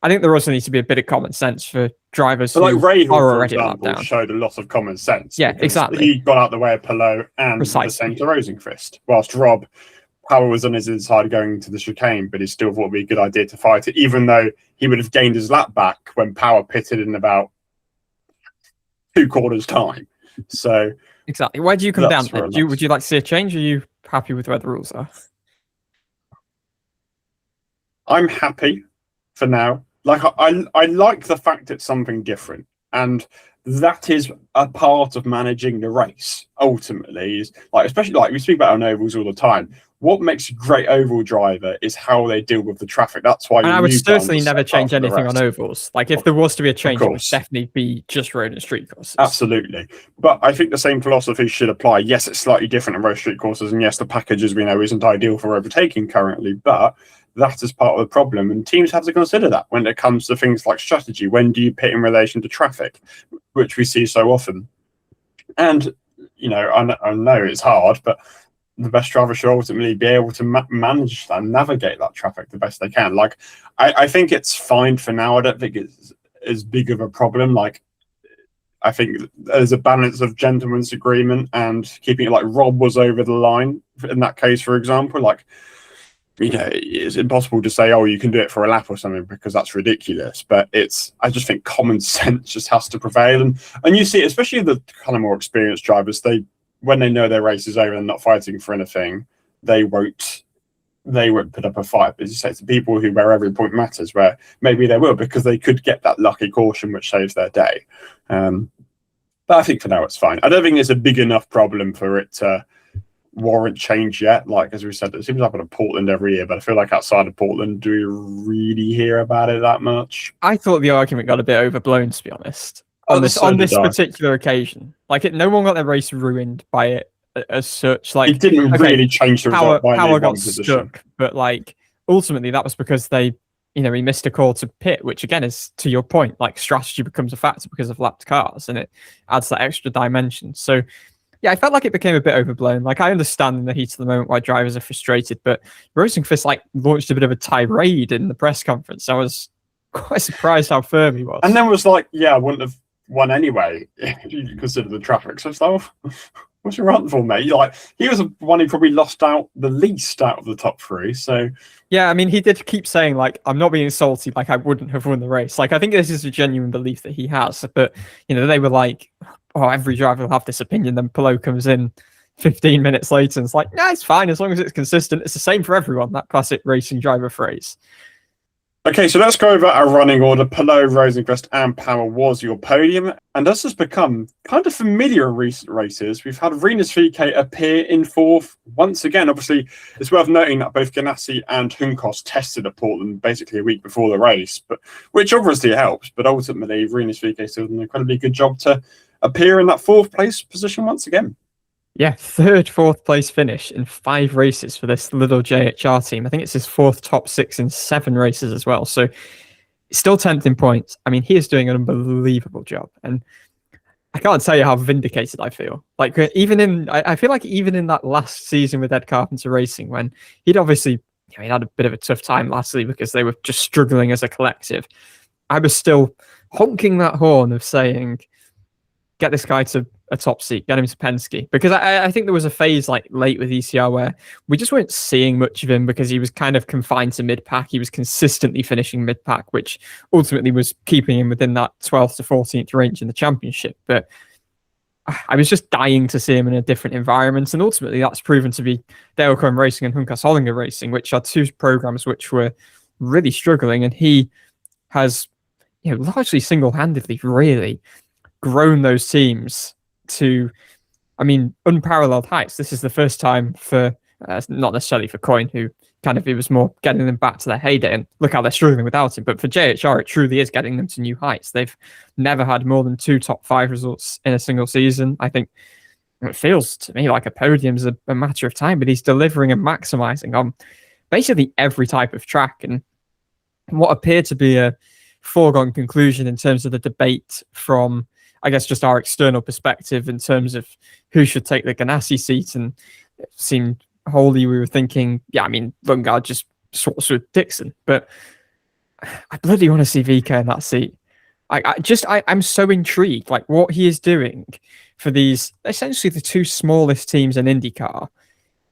I think there also needs to be a bit of common sense for drivers who Rahal, are already a lap down. Showed a lot of common sense. Yeah, exactly. He got out the way of Palou and the same to Rosenqvist, whilst Power was on his inside going to the chicane, but he still thought it'd be a good idea to fight it, even though he would have gained his lap back when Power pitted in about 2 quarters time. So exactly. Where do you come down? Would you like to see a change? Or are you happy with where the rules are? I'm happy for now. Like, I like the fact it's something different, and that is a part of managing the race. Ultimately, is like, especially like we speak about on ovals all the time. What makes a great oval driver is how they deal with the traffic. That's why. And I would certainly never change anything on ovals. Like, if there was to be a change, it would definitely be just road and street courses. Absolutely. But I think the same philosophy should apply. Yes, it's slightly different on road and street courses, and yes, the package, as we know, isn't ideal for overtaking currently, but that is part of the problem, and teams have to consider that when it comes to things like strategy. When do you pit in relation to traffic, which we see so often? And I know it's hard, but the best driver should ultimately be able to manage and navigate that traffic the best they can. Like, I think it's fine for now. I don't think it's as big of a problem. Like, I think there's a balance of gentleman's agreement and keeping it, like Rob was over the line in that case, for example. Like, it's impossible to say, oh, you can do it for a lap or something, because that's ridiculous. But I just think common sense just has to prevail. And you see, especially the kind of more experienced drivers, when they know their race is over and not fighting for anything, they won't put up a fight. As you say, it's the people where every point matters, where maybe they will, because they could get that lucky caution which saves their day. But I think for now it's fine. I don't think it's a big enough problem for it to warrant change yet. Like, as we said, it seems to happen in Portland every year, but I feel like outside of Portland, do we really hear about it that much? I thought the argument got a bit overblown, to be honest. On this particular occasion, like, no one got their race ruined by it as such. Like, it didn't really change the result. Power got stuck, but like, ultimately that was because he missed a call to pit, which again is, to your point, like, strategy becomes a factor because of lapped cars, and it adds that extra dimension. So yeah, I felt like it became a bit overblown. Like, I understand in the heat of the moment why drivers are frustrated, but Rosenqvist launched a bit of a tirade in the press conference. I was quite surprised how firm he was. And then was like, yeah, I wouldn't have won anyway if you consider the traffic. So stuff. What's your run for, mate? He was the one who probably lost out the least out of the top 3. So yeah, I mean, he did keep saying, like, I'm not being salty, like I wouldn't have won the race. Like, I think this is a genuine belief that he has. But they were like, oh, every driver will have this opinion. Then Palou comes in 15 minutes later and it's like, nah, it's fine as long as it's consistent. It's the same for everyone. That classic racing driver phrase. Okay, so let's go over our running order. Palou, Rosenqvist, and Power was your podium. And as has become kind of familiar in recent races, we've had Rinus VeeKay appear in 4th once again. Obviously, it's worth noting that both Ganassi and Juncos tested at Portland basically a week before the race, which obviously helps. But ultimately, Rinus VeeKay still did an incredibly good job to appear in that 4th place position once again. Yeah, 4th place finish in 5 races for this little JHR team. I think it's his 4th top 6 in 7 races as well. So Still 10th in points. I mean, he is doing an unbelievable job. And I can't tell you how vindicated I feel. Like, I feel like even in that last season with Ed Carpenter Racing, when he'd obviously, he had a bit of a tough time lastly because they were just struggling as a collective, I was still honking that horn of saying, get this guy to a top seat, get him to Penske. Because I think there was a phase like late with ECR where we just weren't seeing much of him because he was kind of confined to mid-pack. He was consistently finishing mid-pack, which ultimately was keeping him within that 12th to 14th range in the championship. But I was just dying to see him in a different environment. And ultimately that's proven to be Dale Cohen Racing and Hunkas Hollinger Racing, which are two programs which were really struggling. And he has, largely single-handedly really grown those teams to, unparalleled heights. This is the first time for, not necessarily for Coyne, who it was more getting them back to their heyday, and look how they're struggling without him. But for JHR, it truly is getting them to new heights. They've never had more than 2 top 5 results in a single season. I think it feels to me like a podium's a matter of time, but he's delivering and maximizing on basically every type of track. And what appeared to be a foregone conclusion in terms of the debate from, I guess, just our external perspective in terms of who should take the Ganassi seat, and it seemed wholly we were thinking, Lundgaard just swaps with Dixon. But I bloody want to see VK in that seat. I'm so intrigued, like what he is doing for these, essentially the 2 smallest teams in IndyCar.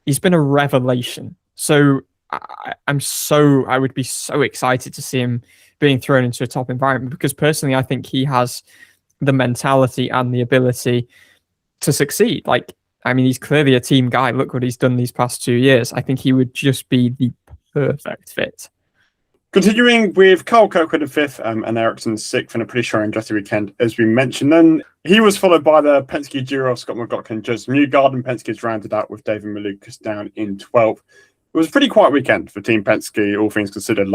He's been a revelation. So I would be so excited to see him being thrown into a top environment, because personally, I think he has the mentality and the ability to succeed. He's clearly a team guy. Look what he's done these past 2 years. I think he would just be the perfect fit. Continuing with Carl Kirkwood in 5th and Ericsson 6th in a pretty sure Andretti weekend, as we mentioned. Then he was followed by the Penske duo of Scott McLaughlin, Joseph Newgarden, and Penske's rounded out with David Malukas down in 12th. It was a pretty quiet weekend for Team Penske, all things considered.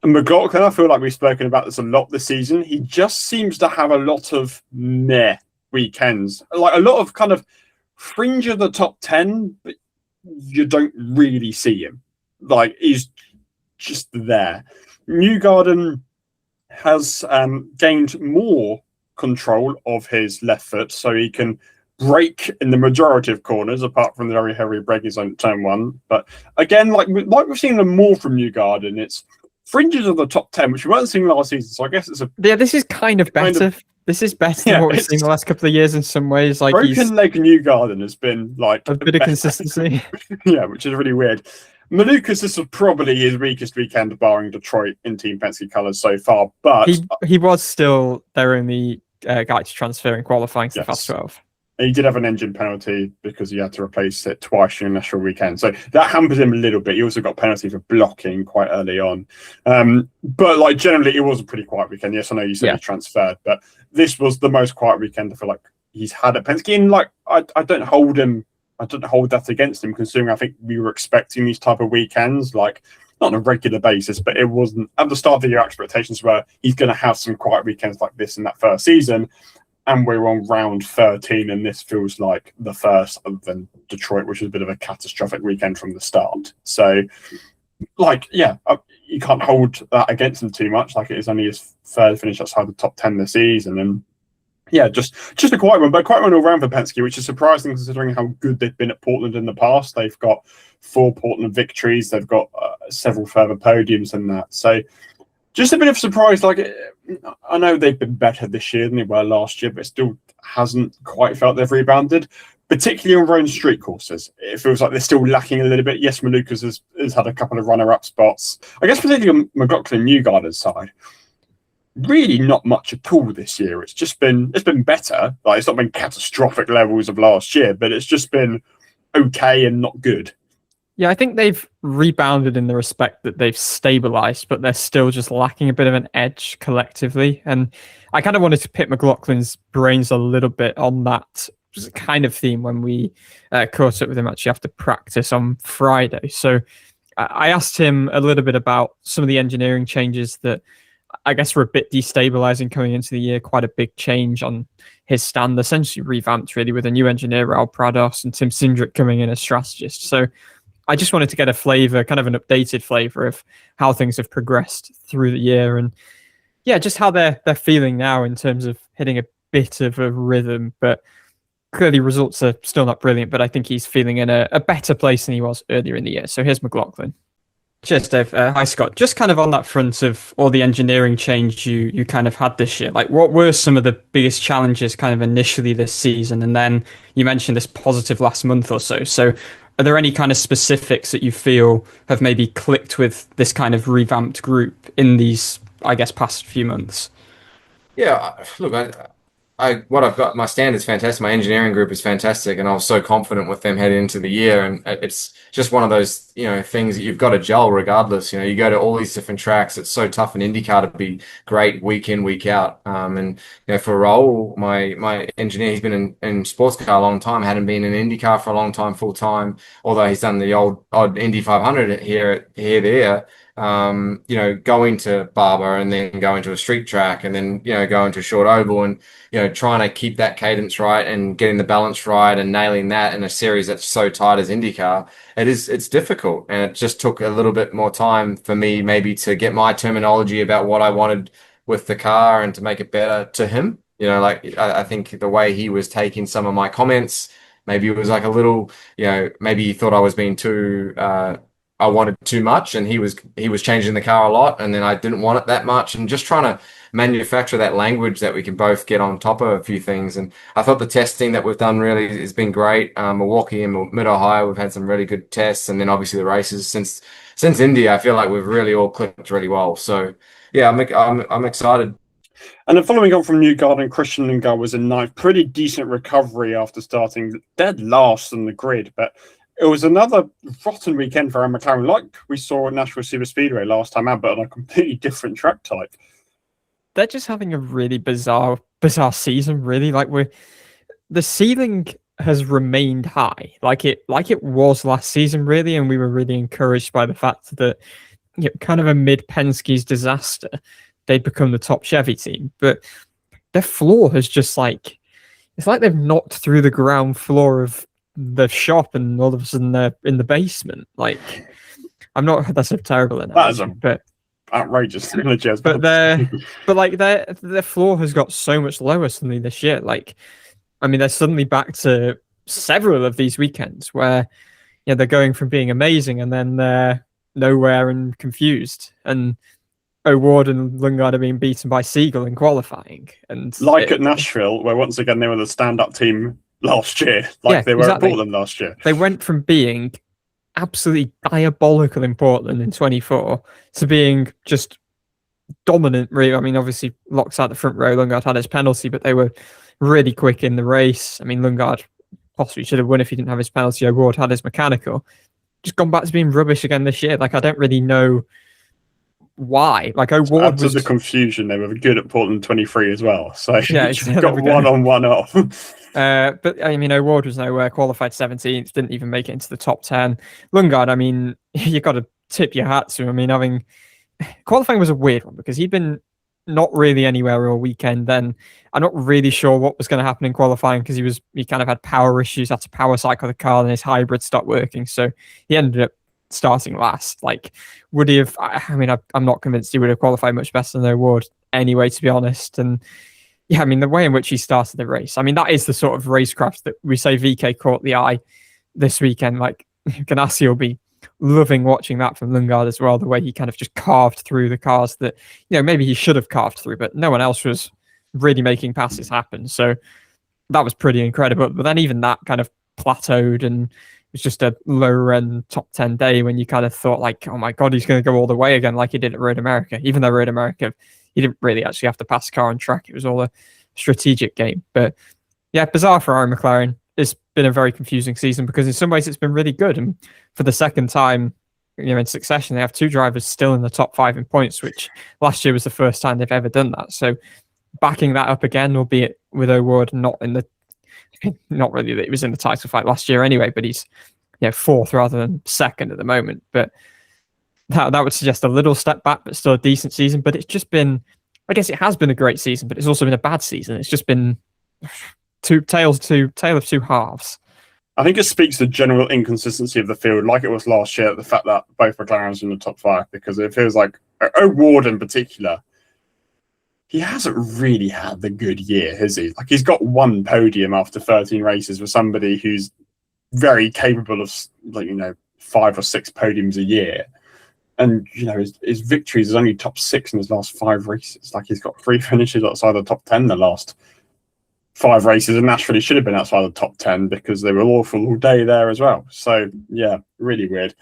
McLaughlin, I feel like we've spoken about this a lot this season. He just seems to have a lot of meh weekends. Like a lot of kind of fringe of the top 10, but you don't really see him. He's just there. Newgarden has gained more control of his left foot, so he can brake in the majority of corners, apart from the very heavy braking on turn 1. But again, like we've seen them more from Newgarden, it's fringes of the top 10, which we weren't seeing last season. So I guess it's this is kind of better. This is better than what we've seen the last couple of years in some ways. Like broken leg Newgarden has been like a bit of consistency. Yeah, which is really weird. Malukas, this was probably his weakest weekend, barring Detroit, in Team Penske colours so far. But he was still their only guy to transfer in qualifying to the Fast 12. He did have an engine penalty because he had to replace it twice during the national weekend. So that hampered him a little bit. He also got a penalty for blocking quite early on. But generally, it was a pretty quiet weekend. Yes, I know you said he transferred, but this was the most quiet weekend I feel like he's had at Penske. And I don't hold that against him, considering I think we were expecting these type of weekends, not on a regular basis, but it wasn't at the start of the year. Expectations were he's going to have some quiet weekends like this in that first season. And we're on round 13, and this feels like the first, other than Detroit, which was a bit of a catastrophic weekend from the start. So, you can't hold that against him too much. It is only his third finish outside the top 10 this season. And just a quiet one, but quite one all round for Penske, which is surprising considering how good they've been at Portland in the past. They've got 4 Portland victories. They've got several further podiums than that. So, just a bit of surprise. I know they've been better this year than they were last year, but it still hasn't quite felt they've rebounded, particularly on road street courses. It feels like they're still lacking a little bit. Yes, Malukas has had a couple of runner-up spots. I guess particularly on McLaughlin Newgarden's side, really not much at all this year. It's been better. It's not been catastrophic levels of last year, but it's just been okay and not good. Yeah, I think they've rebounded in the respect that they've stabilized, but they're still just lacking a bit of an edge collectively. And I kind of wanted to pick McLaughlin's brains a little bit on that kind of theme when we caught up with him actually after practice on Friday. So I asked him a little bit about some of the engineering changes that I guess were a bit destabilizing coming into the year. Quite a big change on his stand, essentially revamped really with a new engineer, Raul Prados, and Tim Cindric coming in as strategist. So I just wanted to get a flavour, kind of an updated flavour of how things have progressed through the year, and yeah, just how they're feeling now in terms of hitting a bit of a rhythm. But clearly results are still not brilliant, but I think he's feeling in a better place than he was earlier in the year. So here's McLaughlin. Cheers, Dave. Hi, Scott. Just kind of on that front of all the engineering change you kind of had this year, like what were some of the biggest challenges kind of initially this season? And then you mentioned this positive last month or so. So are there any kind of specifics that you feel have maybe clicked with this kind of revamped group in these, I guess, past few months? Yeah, look, what I've got, my standard's fantastic. My engineering group is fantastic, and I was so confident with them heading into the year. And it's just one of those, things that you've got to gel regardless. You go to all these different tracks. It's so tough in IndyCar to be great week in, week out. And for Raul, my engineer, he's been in sports car a long time, hadn't been in IndyCar for a long time, full time. Although he's done the odd Indy 500 there. Going to Barber and then going to a street track and then, going to a short oval and, trying to keep that cadence right and getting the balance right and nailing that in a series that's so tight as IndyCar. It's difficult. And it just took a little bit more time for me maybe to get my terminology about what I wanted with the car and to make it better to him. I think the way he was taking some of my comments, maybe it was like a little, maybe he thought I was being too, I wanted too much, and he was changing the car a lot, and then I didn't want it that much, and just trying to manufacture that language that we can both get on top of a few things. And I thought the testing that we've done really has been great. Milwaukee and Mid-Ohio, we've had some really good tests, and then obviously the races since Indy, I feel like we've really all clicked really well. So yeah, I'm excited. And then following on from Newgarden, Christian Lundgaard was in ninth. Pretty decent recovery after starting dead last on the grid, but it was another rotten weekend for McLaren, like we saw at Nashville Super Speedway last time out, but on a completely different track type. They're just having a really bizarre season, really. Like the ceiling has remained high, like it was last season, really, and we were really encouraged by the fact that kind of amid Penske's disaster, they'd become the top Chevy team. But their floor has just it's like they've knocked through the ground floor of the shop and all of a sudden they're in the basement. That's a terrible analogy, but outrageous analogy. But their floor has got so much lower suddenly this year. They're suddenly back to several of these weekends where they're going from being amazing and then they're nowhere and confused. And O'Ward and Lundgaard are being beaten by Siegel in qualifying. And at Nashville, where once again they were the stand-up team last year, they were at Portland last year. They went from being absolutely diabolical in Portland in 24 to being just dominant, really. Obviously, Locke's out the front row, Lundgaard had his penalty, but they were really quick in the race. Lundgaard possibly should have won if he didn't have his penalty. O'Ward had his mechanical. Just gone back to being rubbish again this year. I don't really know why. O'Ward was the confusion. They were good at Portland 23 as well. So yeah, got one on, one off. But O'Ward was nowhere, qualified 17th, didn't even make it into the top 10. Lundgaard, you got to tip your hat to him. Having qualifying was a weird one because he'd been not really anywhere all weekend. Then I'm not really sure what was going to happen in qualifying because he kind of had power issues, had to power cycle the car, and his hybrid stopped working. So he ended up starting last. Would he have? I'm not convinced he would have qualified much better than O'Ward anyway, to be honest. And yeah, the way in which he started the race, that is the sort of racecraft that we say VK caught the eye this weekend. Ganassi will be loving watching that from Lundgaard as well, the way he kind of just carved through the cars that, maybe he should have carved through, but no one else was really making passes happen. So that was pretty incredible. But then even that kind of plateaued and it was just a lower-end top 10 day when you kind of thought, oh my God, he's going to go all the way again like he did at Road America, even though Road America, he didn't really actually have to pass the car on track. It was all a strategic game. But yeah, bizarre for Aaron McLaren. It's been a very confusing season because in some ways it's been really good. And for the second time, in succession, they have two drivers still in the top 5 in points, which last year was the first time they've ever done that. So backing that up again, albeit with O'Ward not really that he was in the title fight last year anyway, but he's 4th rather than 2nd at the moment. But that would suggest a little step back, but still a decent season. But it's just been, I guess it has been a great season, but it's also been a bad season. It's just been tale of two halves. I think it speaks to the general inconsistency of the field, like it was last year, the fact that both McLarens are in the top 5, because it feels like O'Ward in particular, he hasn't really had the good year, has he? Like, he's got one podium after 13 races for somebody who's very capable of, like, 5 or 6 podiums a year. And, his victories is only top 6 in his last 5 races. Like, he's got 3 finishes outside the top 10 the last 5 races, and naturally should have been outside the top 10 because they were awful all day there as well. So, yeah, really weird.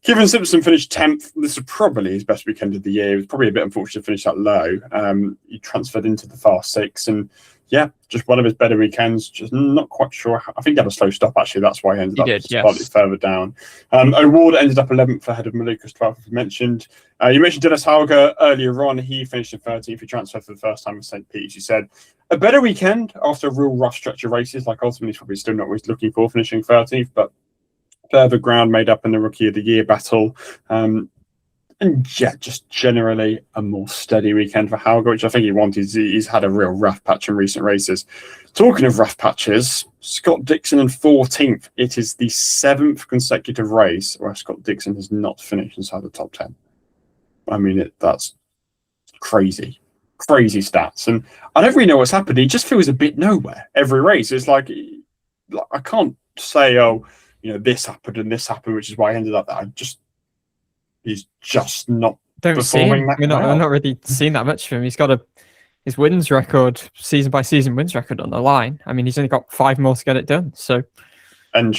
Kevin Simpson finished 10th. This was probably his best weekend of the year. It was probably a bit unfortunate to finish that low. He transferred into the Fast 6, and yeah, just one of his better weekends. Just not quite sure. I think he had a slow stop, actually. That's why he ended up slightly further down. O'Ward ended up 11th ahead of Malukas 12th, as you mentioned. You mentioned Dennis Hauger earlier on. He finished in 13th. He transferred for the first time with St. Pete, as you said. A better weekend after a real rough stretch of races. Like, ultimately, he's probably still not what he's looking for, finishing 13th, but further ground made up in the Rookie of the Year battle. And yeah, just generally a more steady weekend for Hauger, which I think he wanted. He's had a real rough patch in recent races. Talking of rough patches, Scott Dixon in 14th. It is the 7th consecutive race where Scott Dixon has not finished inside the top 10. I mean, that's crazy. Crazy stats. And I don't really know what's happened. He just feels a bit nowhere every race. It's like I can't say, this happened and this happened, which is why I ended up there. He's just not performing that well. I'm not really seeing that much of him. He's got his wins record, season by season wins record on the line. I mean, he's only got 5 more to get it done. So, and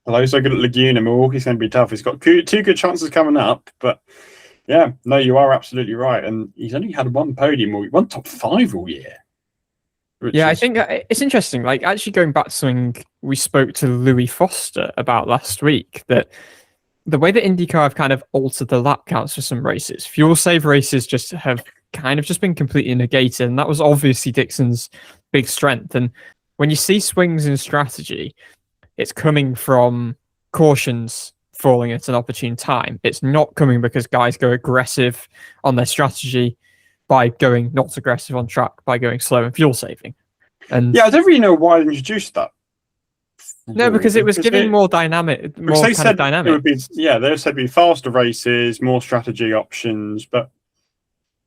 although he's so good at Laguna, Milwaukee's going to be tough. He's got 2 good chances coming up, but yeah, no, you are absolutely right. And he's only had 1 podium, one top 5 all year. I think it's interesting. Like, actually going back to something we spoke to Louis Foster about last week, that the way that IndyCar have kind of altered the lap counts for some races, fuel save races have kind of just been completely negated. And that was obviously Dixon's big strength. And when you see swings in strategy, it's coming from cautions falling at an opportune time. It's not coming because guys go aggressive on their strategy by going not aggressive on track, by going slow and fuel saving. And yeah, I don't really know why they introduced that. No, because it was giving more dynamic, dynamic. It would be, they said it'd be faster races, more strategy options, but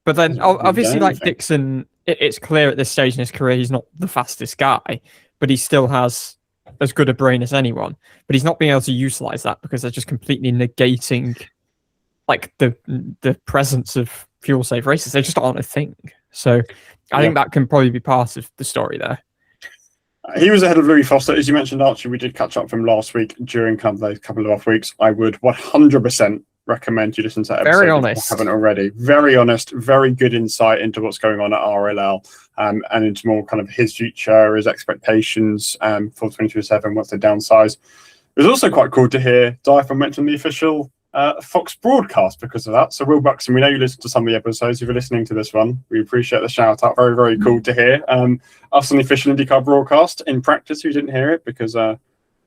then obviously, like Dixon, it's clear at this stage in his career he's not the fastest guy, but he still has as good a brain as anyone. But he's not being able to utilize that because they're just completely negating like the presence of fuel save races. They just aren't a thing. So I think that can probably be part of the story there. He was ahead of Louis Foster. As you mentioned, Archie, we did catch up from last week during those couple of off weeks. I would 100% recommend you listen to that episode. Very honest. If you haven't already. Very honest, very good insight into what's going on at RLL and into more kind of his future, his expectations for 2027 once they downsize. It was also quite cool to hear DIVEBOMB mention the official Fox broadcast because of that. So Will Buxton, we know you listened to some of the episodes. If you're listening to this one, we appreciate the shout out. Very, very cool to hear. Us on the official IndyCar broadcast in practice, who didn't hear it because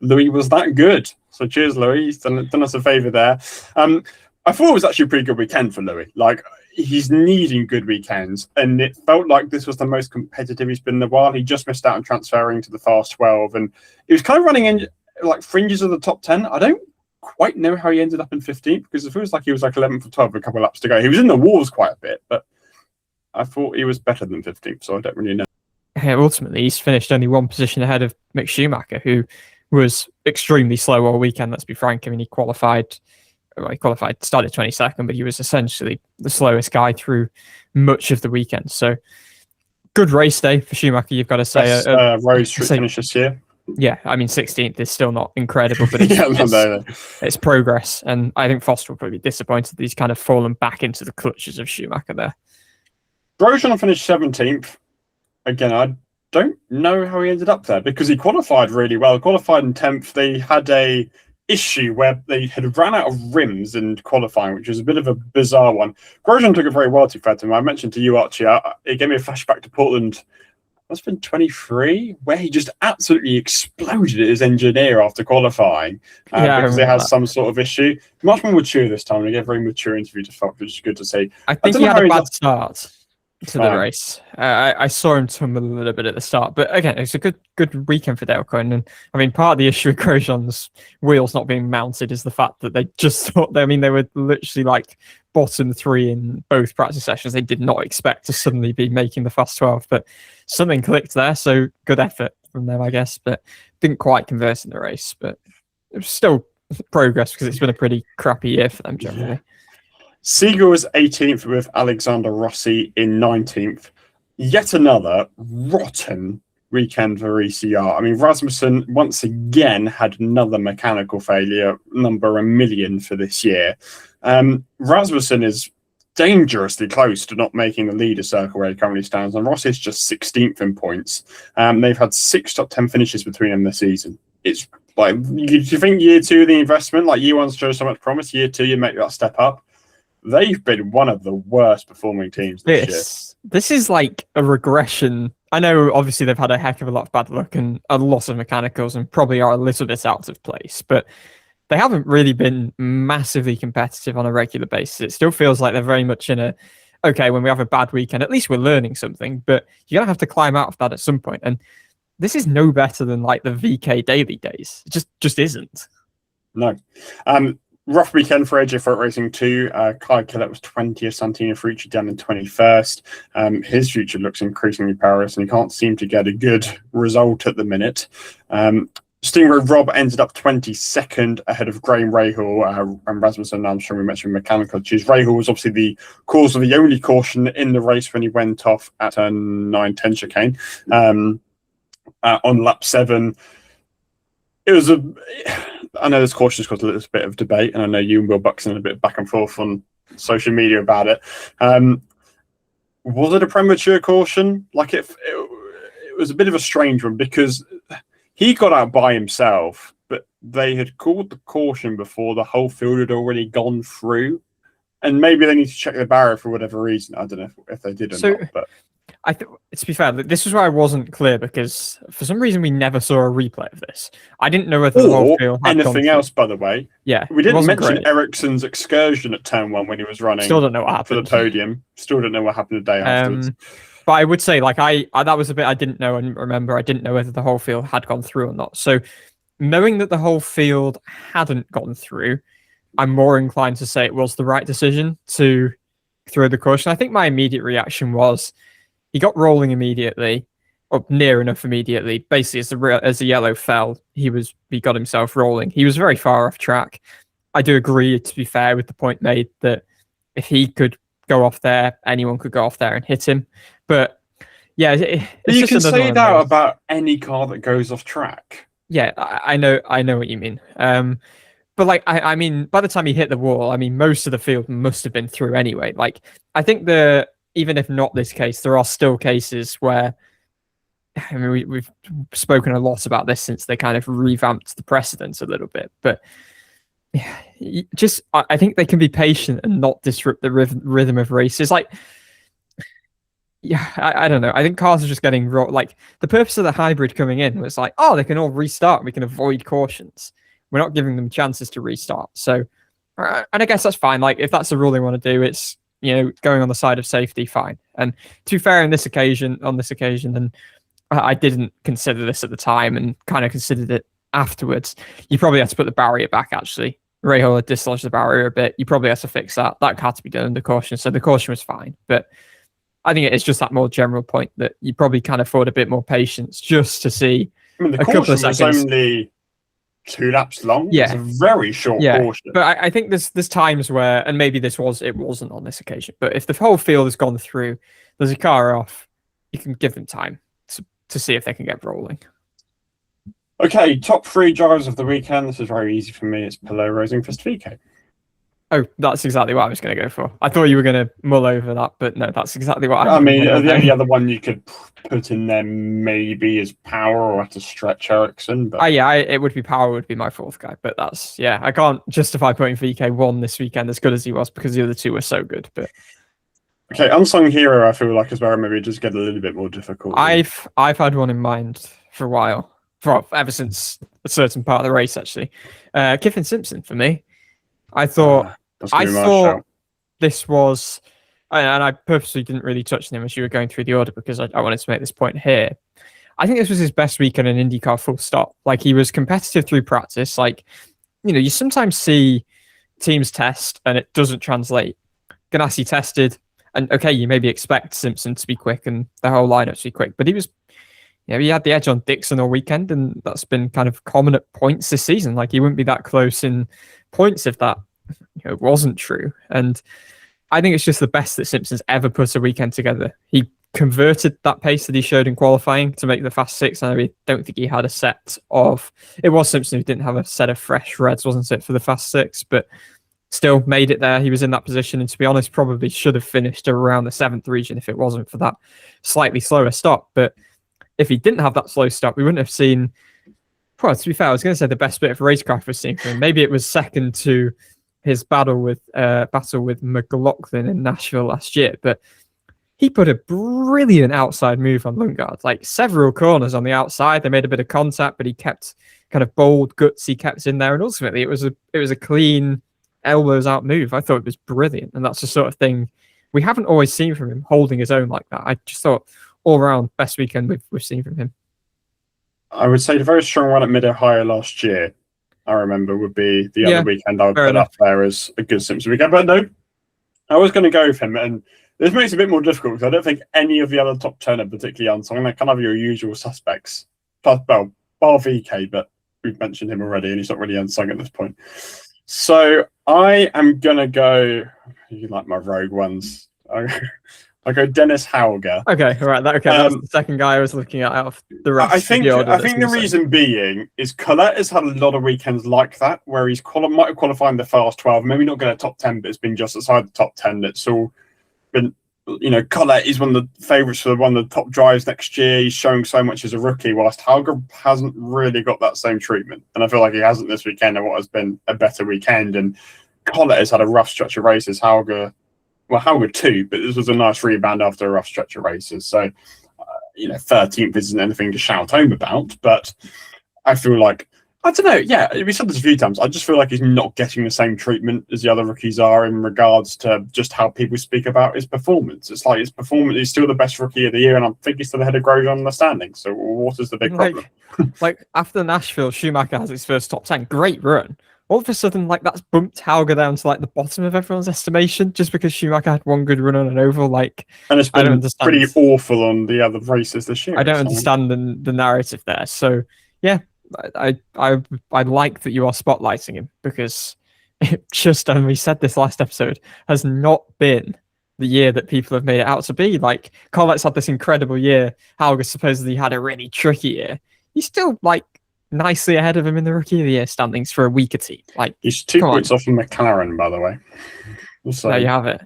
Louis was that good. So cheers, Louis. He's done us a favour there. I thought it was actually a pretty good weekend for Louis. Like, he's needing good weekends, and it felt like this was the most competitive he's been in a while. He just missed out on transferring to the Fast 12, and he was kind of running in like fringes of the top 10. I don't quite know how he ended up in 15th because it feels like he was like 11th or 12th with a couple of laps to go. He was in the wars quite a bit, but I thought he was better than 15th, so I don't really know. Yeah, ultimately, he's finished only 1 position ahead of Mick Schumacher, who was extremely slow all weekend, let's be frank. I mean, he started 22nd, but he was essentially the slowest guy through much of the weekend. So, good race day for Schumacher, you've got to say. Road Street finish this year. Yeah, I mean, 16th is still not incredible, but it's progress. And I think Foster will probably be disappointed that he's kind of fallen back into the clutches of Schumacher there. Grosjean finished 17th. Again, I don't know how he ended up there because he qualified really well. Qualified in 10th. They had a issue where they had ran out of rims in qualifying, which was a bit of a bizarre one. Grosjean took it very well, to be fair to him. I mentioned to you, Archie, it gave me a flashback to Portland. That's been 23, where he just absolutely exploded at his engineer after qualifying because they had some sort of issue. Much more mature this time. He gave a very mature interview to Fox, which is good to see. I think he had a bad start. to the race. I saw him tumble a little bit at the start, but again, it's a good weekend for Dale Coyne. And I mean, part of the issue with Grosjean's wheels not being mounted is the fact that they just thought, they were literally like bottom 3 in both practice sessions. They did not expect to suddenly be making the fast 12, but something clicked there. So good effort from them, I guess, but didn't quite convert in the race. But it was still progress because it's been a pretty crappy year for them generally. Yeah. Seagull was 18th with Alexander Rossi in 19th. Yet another rotten weekend for ECR. I mean, Rasmussen once again had another mechanical failure, number 1 million for this year. Rasmussen is dangerously close to not making the leader circle where he currently stands, and Rossi is just 16th in points. They've had 6 top 10 finishes between them this season. It's like, do you think year 2 the investment, like year 1 shows so much promise, year 2 you make that step up? They've been one of the worst performing teams this year. This is like a regression. I know obviously they've had a heck of a lot of bad luck and a lot of mechanicals and probably are a little bit out of place, but they haven't really been massively competitive on a regular basis. It still feels like they're very much in a, okay, when we have a bad weekend, at least we're learning something, but you're going to have to climb out of that at some point. And this is no better than like the VK daily days. It just isn't. No. Rough weekend for AJ Foot Racing too. Kyle Killett was 20th, Santino Ferrucci down in 21st. His future looks increasingly perilous, and he can't seem to get a good result at the minute. Stingray Rob ended up 22nd ahead of Graham Rahal and Rasmussen. I'm sure we mentioned mechanical issues. Rahal was obviously the cause of the only caution in the race when he went off at turn 9-10 chicane on lap 7. It was I know this caution has caused a little bit of debate, and I know you and Will Buxton a bit back and forth on social media about it. Was it a premature caution? Like it was a bit of a strange one because he got out by himself, but they had called the caution before the whole field had already gone through, and maybe they need to check the barrier for whatever reason. I don't know if they did or not, but. To be fair, this is where I wasn't clear because for some reason we never saw a replay of this. I didn't know whether the whole field had anything else, by the way. Yeah, we didn't mention Ericsson's excursion at turn 1 when he was running. Still don't know what happened for the podium. Still don't know what happened the day afterwards. But I would say, like, I that was a bit I didn't know and remember. I didn't know whether the whole field had gone through or not. So, knowing that the whole field hadn't gone through, I'm more inclined to say it was the right decision to throw the caution. I think my immediate reaction was. He got rolling immediately, or near enough immediately. Basically, as the yellow fell, he got himself rolling. He was very far off track. I do agree, to be fair, with the point made that if he could go off there, anyone could go off there and hit him. But yeah, but you can say that about any car that goes off track. Yeah, I know what you mean. But like, I mean, by the time he hit the wall, I mean, most of the field must have been through anyway. Like, I think even if not this case, there are still cases where, I mean, we've spoken a lot about this since they kind of revamped the precedents a little bit. But yeah, I think they can be patient and not disrupt the rhythm of races. Like, yeah, I don't know. I think cars are just getting raw. Like, the purpose of the hybrid coming in was like, oh, they can all restart. We can avoid cautions. We're not giving them chances to restart. So, and I guess that's fine. Like, if that's the rule they want to do, it's, going on the side of safety, fine. And to be fair, on this occasion, and I didn't consider this at the time and kind of considered it afterwards. You probably had to put the barrier back, actually. Rahal had dislodged the barrier a bit. You probably had to fix that. That had to be done under caution. So the caution was fine. But I think it's just that more general point that you probably can afford a bit more patience just to see the a couple of caution was seconds. Only 2 laps long. Yeah. It's a very short caution. But I think there's times where, and maybe it wasn't on this occasion, but if the whole field has gone through, there's a car off, you can give them time to see if they can get rolling. Okay, top 3 drivers of the weekend. This is very easy for me. It's Palou, Rosenqvist, VK. Oh, that's exactly what I was going to go for. I thought you were going to mull over that, but no, that's exactly what I mean, the only other one you could put in there maybe is Power or at a stretch Ericsson. But it would be Power would be my 4th guy, but that's, I can't justify putting VK1 this weekend as good as he was because the other 2 were so good. But okay, unsung hero, I feel like as well, maybe just get a little bit more difficult. I've had one in mind for a while, ever since a certain part of the race, actually. Kiffin Simpson for me. I thought this was and I purposely didn't really touch on him as you were going through the order because I wanted to make this point here. I think this was his best weekend in IndyCar full stop. Like, he was competitive through practice. Like, you sometimes see teams test and it doesn't translate. Ganassi tested, and okay, you maybe expect Simpson to be quick and the whole lineup to be quick, but he was, he had the edge on Dixon all weekend, and that's been kind of common at points this season. Like, he wouldn't be that close in points if that wasn't true. And I think it's just the best that Simpson's ever put a weekend together. He converted that pace that he showed in qualifying to make the Fast Six. I don't think he had a set of... It was Simpson who didn't have a set of fresh reds, wasn't it, for the Fast Six, but still made it there. He was in that position, and to be honest, probably should have finished around the 7th region if it wasn't for that slightly slower stop. But if he didn't have that slow stop, we wouldn't have seen... Well, to be fair, I was going to say the best bit of racecraft we've seen from him. Maybe it was second to his battle with McLaughlin in Nashville last year, but he put a brilliant outside move on Lundgaard, like several corners on the outside. They made a bit of contact, but he kept kind of bold, gutsy, kept in there, and ultimately it was a clean elbows out move. I thought it was brilliant, and that's the sort of thing we haven't always seen from him, holding his own like that. I just thought all around best weekend we've seen from him. I would say the very strong one at Mid-Ohio last year, I remember, would be the other weekend I would put up there as a good Simpson weekend. But no, I was going to go with him, and this makes it a bit more difficult because I don't think any of the other top 10 are particularly unsung. They're kind of your usual suspects. Well, bar VK, but we've mentioned him already, and he's not really unsung at this point. So I am going to go... You like my rogue ones. I go Dennis Hauger. Okay, all right. That's the second guy I was looking at out of the rest. I think the reason being is Collette has had a lot of weekends like that, where he's might have qualified in the fast 12, maybe not get a top 10, but it's been just outside the top 10. It's all been, Collette is one of the favourites for one of the top drives next year. He's showing so much as a rookie, whilst Hauger hasn't really got that same treatment. And I feel like he hasn't this weekend in what has been a better weekend. And Collette has had a rough stretch of races. Hauger too, but this was a nice rebound after a rough stretch of races. So, 13th isn't anything to shout home about, but I feel like, I don't know, yeah, we said this a few times, I just feel like he's not getting the same treatment as the other rookies are in regards to just how people speak about his performance. It's like his performance, he's still the best rookie of the year, and I think he's still ahead of Grosjean on the standings. So what is the big problem? Like after Nashville, Schumacher has his first top 10, great run. All of a sudden, that's bumped Hauger down to the bottom of everyone's estimation just because Schumacher had one good run on an oval. And it's been pretty awful on the other races this year. I don't understand the narrative there. So yeah, I like that you are spotlighting him, because it just, and we said this last episode, has not been the year that people have made it out to be. Collette's had this incredible year. Hauger supposedly had a really tricky year. He's still nicely ahead of him in the Rookie of the Year standings for a weaker team. He's 2 points off from McLaren, by the way. So, there you have it.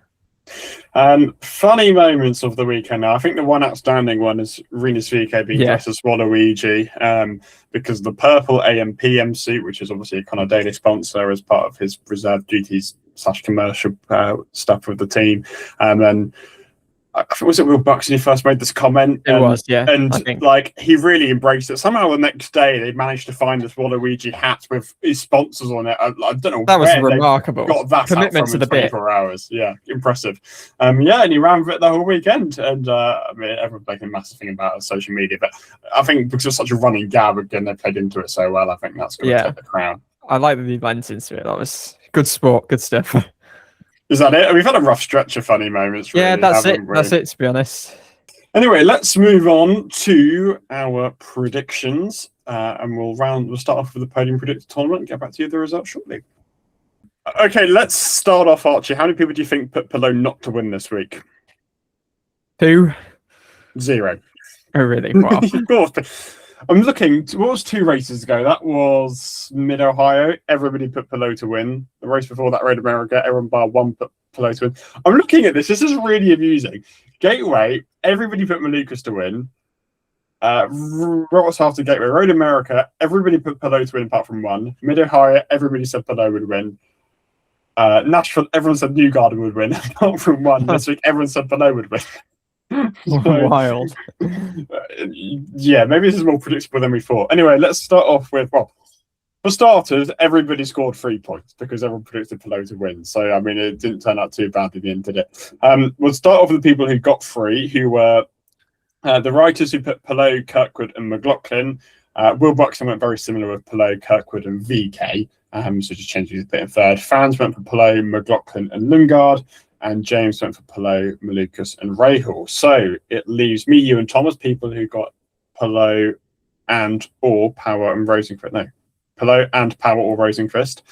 Funny moments of the weekend. Now, I think the one outstanding one is Rinus VK being dressed as Waluigi, because the purple AM/PM suit, which is obviously a kind of daily sponsor as part of his reserve duties / commercial stuff with the team, and I think, was it Will Buxton who first made this comment? It was, yeah. And he really embraced it. Somehow the next day they managed to find this Waluigi hat with his sponsors on it. I don't know. That was remarkable. Got that commitment to the 24 hours. Yeah, impressive. And he ran with it the whole weekend. And everyone's making a massive thing about it on social media. But I think because it was such a running gag, again, they played into it so well. I think that's going to take the crown. I like that he went into it. That was good sport, good stuff. Is that it? We've had a rough stretch of funny moments. Really, that's it. That's it, to be honest. Anyway, let's move on to our predictions, and we'll start off with the podium predictor tournament and get back to you the results shortly. Okay, let's start off, Archie. How many people do you think put Palou not to win this week? 2. 0. Oh, really? Wow. Of course. I'm looking. What was 2 races ago? That was Mid-Ohio. Everybody put Palou to win. The race before that, Road America, everyone bar 1 put Palou to win. I'm looking at this. This is really amusing. Gateway, everybody put Malukas to win. Roberts after Gateway, Road America, everybody put Palou to win apart from 1. Mid-Ohio, everybody said Palou would win. Nashville, everyone said Newgarden would win apart from 1. This week, everyone said Palou would win. Wild. Yeah, maybe this is more predictable than we thought. Anyway, let's start off with For starters, everybody scored 3 points because everyone predicted Palou to win. So, I mean, it didn't turn out too bad at the end, did it? We'll start off with the people who got 3, who were the writers who put Palou, Kirkwood, and McLaughlin. Will Buxton went very similar with Palou, Kirkwood, and VK. So just changing a bit in third. Fans went for Palou, McLaughlin, and Lundgaard. And James went for Palou, Malukas, and Rahal. So it leaves me, you, and Thomas, people who got Palou and or Power and Rosenqvist. No, Palou and Power or Rosenqvist.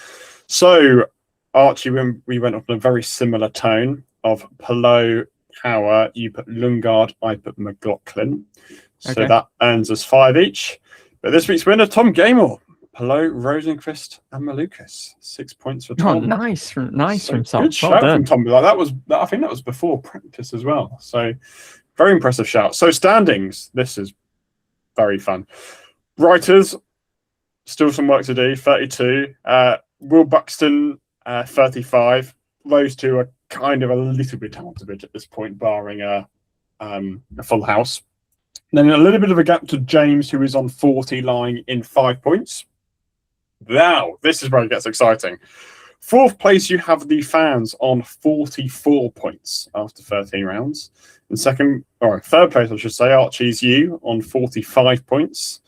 So Archie, we went off on a very similar tone of Palou, Power. You put Lundgaard, I put McLaughlin. So that earns us 5 each. But this week's winner, Tom Gaymore. Palou, Rosenqvist, and Malukas. 6 points for Tom. Oh, nice from Tom. Good shout from Tom. Like I think that was before practice as well. So very impressive shout. So standings. This is very fun. Writers, still some work to do. 32. Will Buxton, 35. Those two are kind of a little bit out of it at this point, barring a full house. Then a little bit of a gap to James, who is on 40, lying in 5 points. Now, this is where it gets exciting. 4th place, you have the fans on 44 points after 13 rounds. And 3rd place, I should say, Archie's you on 45 points.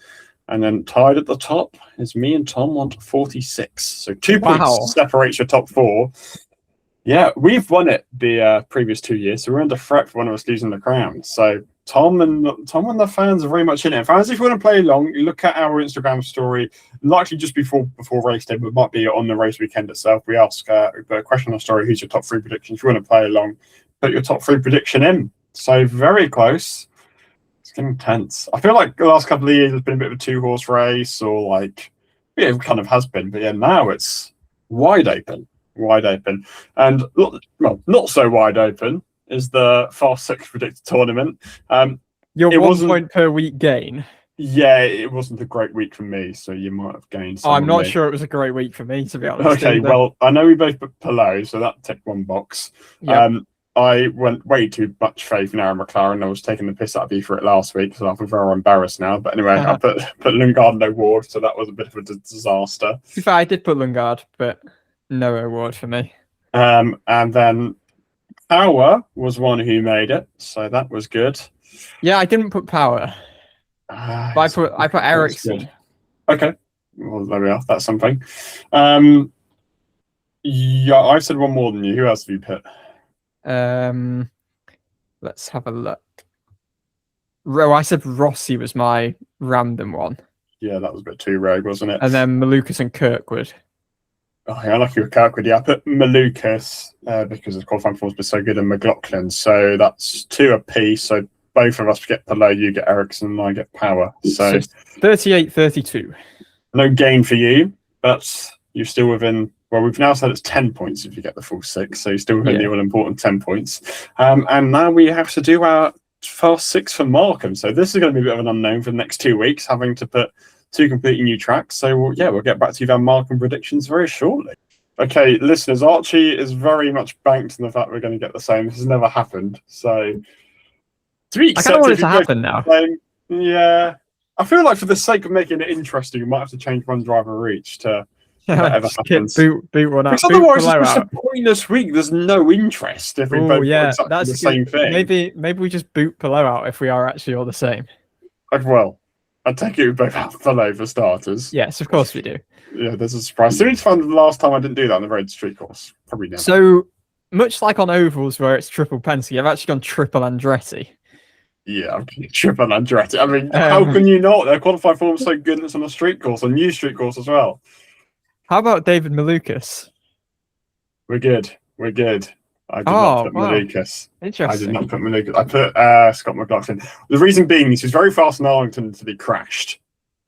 And then tied at the top is me and Tom on 46. So 2 points separates your top 4. Yeah, we've won it the previous 2 years, so we're under threat for one of us losing the crown. So Tom and the fans are very much in it. Fans, if you want to play along, you look at our Instagram story, likely just before race day, but it might be on the race weekend itself. We ask a question on the story, who's your top 3 predictions? If you want to play along, put your top 3 prediction in. So very close. It's getting tense. I feel like the last couple of years has been a bit of a 2-horse race, or it kind of has been. But yeah, now it's wide open. And not so wide open is the Fast 6 predicted tournament. Your 1 point per week gain. Yeah, it wasn't a great week for me, so you might have gained some. I'm not sure it was a great week for me, to be honest. Okay, well, I know we both put Palou, so that ticked 1 box. Yep. I went way too much faith in Aaron McLaren. I was taking the piss out of you for it last week, so I feel very embarrassed now. But anyway, I put Lundgaard no Ward, so that was a bit of a disaster. In fact, I did put Lundgaard, but no award for me. And then Power was one who made it, so that was good. Yeah, I didn't put Power. But I put Ericsson. Okay. Well, there we are. That's something. Yeah, I said one more than you. Who else have you put? Let's have a look. I said Rossi was my random one. Yeah, that was a bit too rogue, wasn't it? And then Malukas and Kirkwood. Oh, yeah, I like you with Kirkwood. Yeah, I put Malukas because his qualifying performance was so good, and McLaughlin. So that's 2 apiece. So both of us get Palou, you get Ericsson, and I get Power. So 38-32. No gain for you, but you're still within. Well, we've now said it's 10 points if you get the full 6, so you're still within the all-important 10 points. And now we have to do our Fast 6 for Markham. So this is going to be a bit of an unknown for the next 2 weeks, having to put 2 completely new tracks. So we'll get back to you with our Markham predictions very shortly. Okay, listeners, Archie is very much banked on the fact we're going to get the same. This has never happened. So to be accepted, I kind of want it to happen now. Yeah. I feel like for the sake of making it interesting, we might have to change one driver each to whatever happens. Boot one out. Because otherwise, it's just a pointless week. There's no interest if we both do exactly the same thing. Maybe we just boot Palou out if we are actually all the same. Well, I take it we both have Palou for starters. Yes, of course we do. Yeah, there's a surprise. So it's fun. The last time I didn't do that on the road street course. Probably never. So much like on ovals where it's triple Penske, I've actually gone triple Andretti. Yeah, I'm triple Andretti. I mean, how can you not? Their qualifying form's so good, and it's on a street course, a new street course as well. How about David Malukas? We're good. I did not put Malukas. Interesting. I did not put Malukas. I put Scott McLaughlin. The reason being, he was very fast in Arlington until he crashed.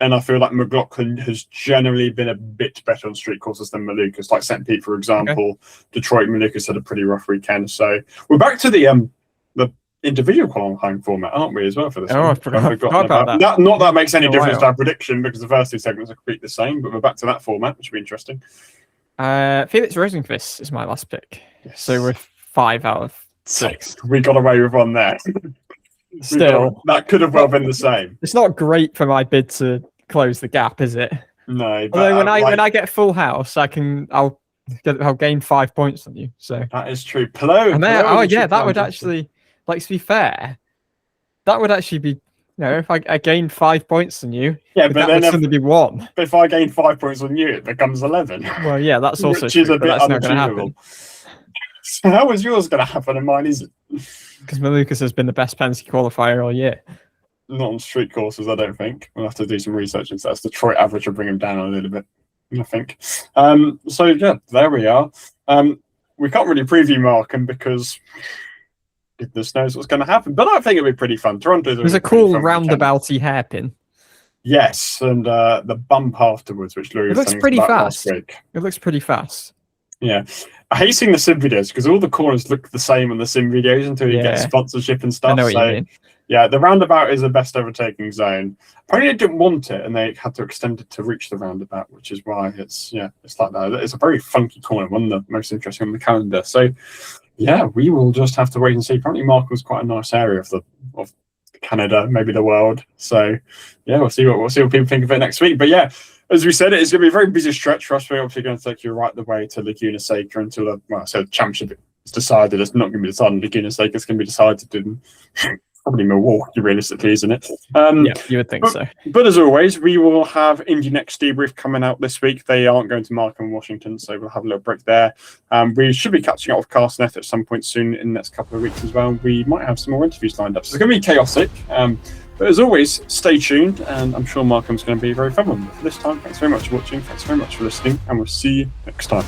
And I feel like McLaughlin has generally been a bit better on street courses than Malukas. Like St. Pete, for example, Detroit, Malukas had a pretty rough weekend. So we're back to the individual qualifying format, aren't we, as well, for this one? I forgot about that. Not that makes any difference to our prediction, because the first 2 segments are completely the same, but we're back to that format, which will be interesting. Felix Rosenqvist is my last pick. Yes. So we're 5 out of 6. We got away with one there. Still, that could have well been the same. It's not great for my bid to close the gap, is it? No, but Although when I get full house, I'll gain 5 points on you. So that is true. Palou. and then, Palou is a yeah, triple that would M actually, like, to be fair, that would actually be, if I gain 5 points on you, Yeah, but but that then would suddenly be 1. But if I gain 5 points on you, it becomes 11. Well, yeah, that's also which is true, a but bit that's not going to happen unachievable. So how is yours going to happen and mine isn't? because Malukas has been the best Penske qualifier all year. Not on street courses, I don't think. We'll have to do some research into that. As Detroit average will bring him down a little bit, I think. So yeah, there we are. We can't really preview Markham because goodness knows what's going to happen. But I think it'll be pretty fun. There's a cool roundabouty hairpin. Yes, and the bump afterwards, which Louis It looks pretty fast. It looks pretty fast. Yeah. I hate seeing the sim videos because all the corners look the same on the sim videos until you get sponsorship and stuff. I know what you mean. Yeah, the roundabout is the best overtaking zone. Apparently, they didn't want it, and they had to extend it to reach the roundabout, which is why it's like that. It's a very funky corner, one of the most interesting on the calendar. So, yeah, we will just have to wait and see. Apparently, Markham's quite a nice area of Canada, maybe the world. So, yeah, we'll see what people think of it next week. But yeah, as we said, it's going to be a very busy stretch for us. We're obviously going to take you right the way to Laguna Seca until the championship is decided. It's not going to be decided in Laguna Seca. It's going to be decided in probably Milwaukee, realistically, isn't it? Yeah, you would think so. But as always, we will have Indy Next debrief coming out this week. They aren't going to Markham, Washington, so we'll have a little break there. We should be catching up with Carson F at some point soon in the next couple of weeks as well. We might have some more interviews lined up. So it's going to be chaotic. But as always, stay tuned, and I'm sure Markham's going to be a very fun one. But for this time, thanks very much for watching, thanks very much for listening, and we'll see you next time.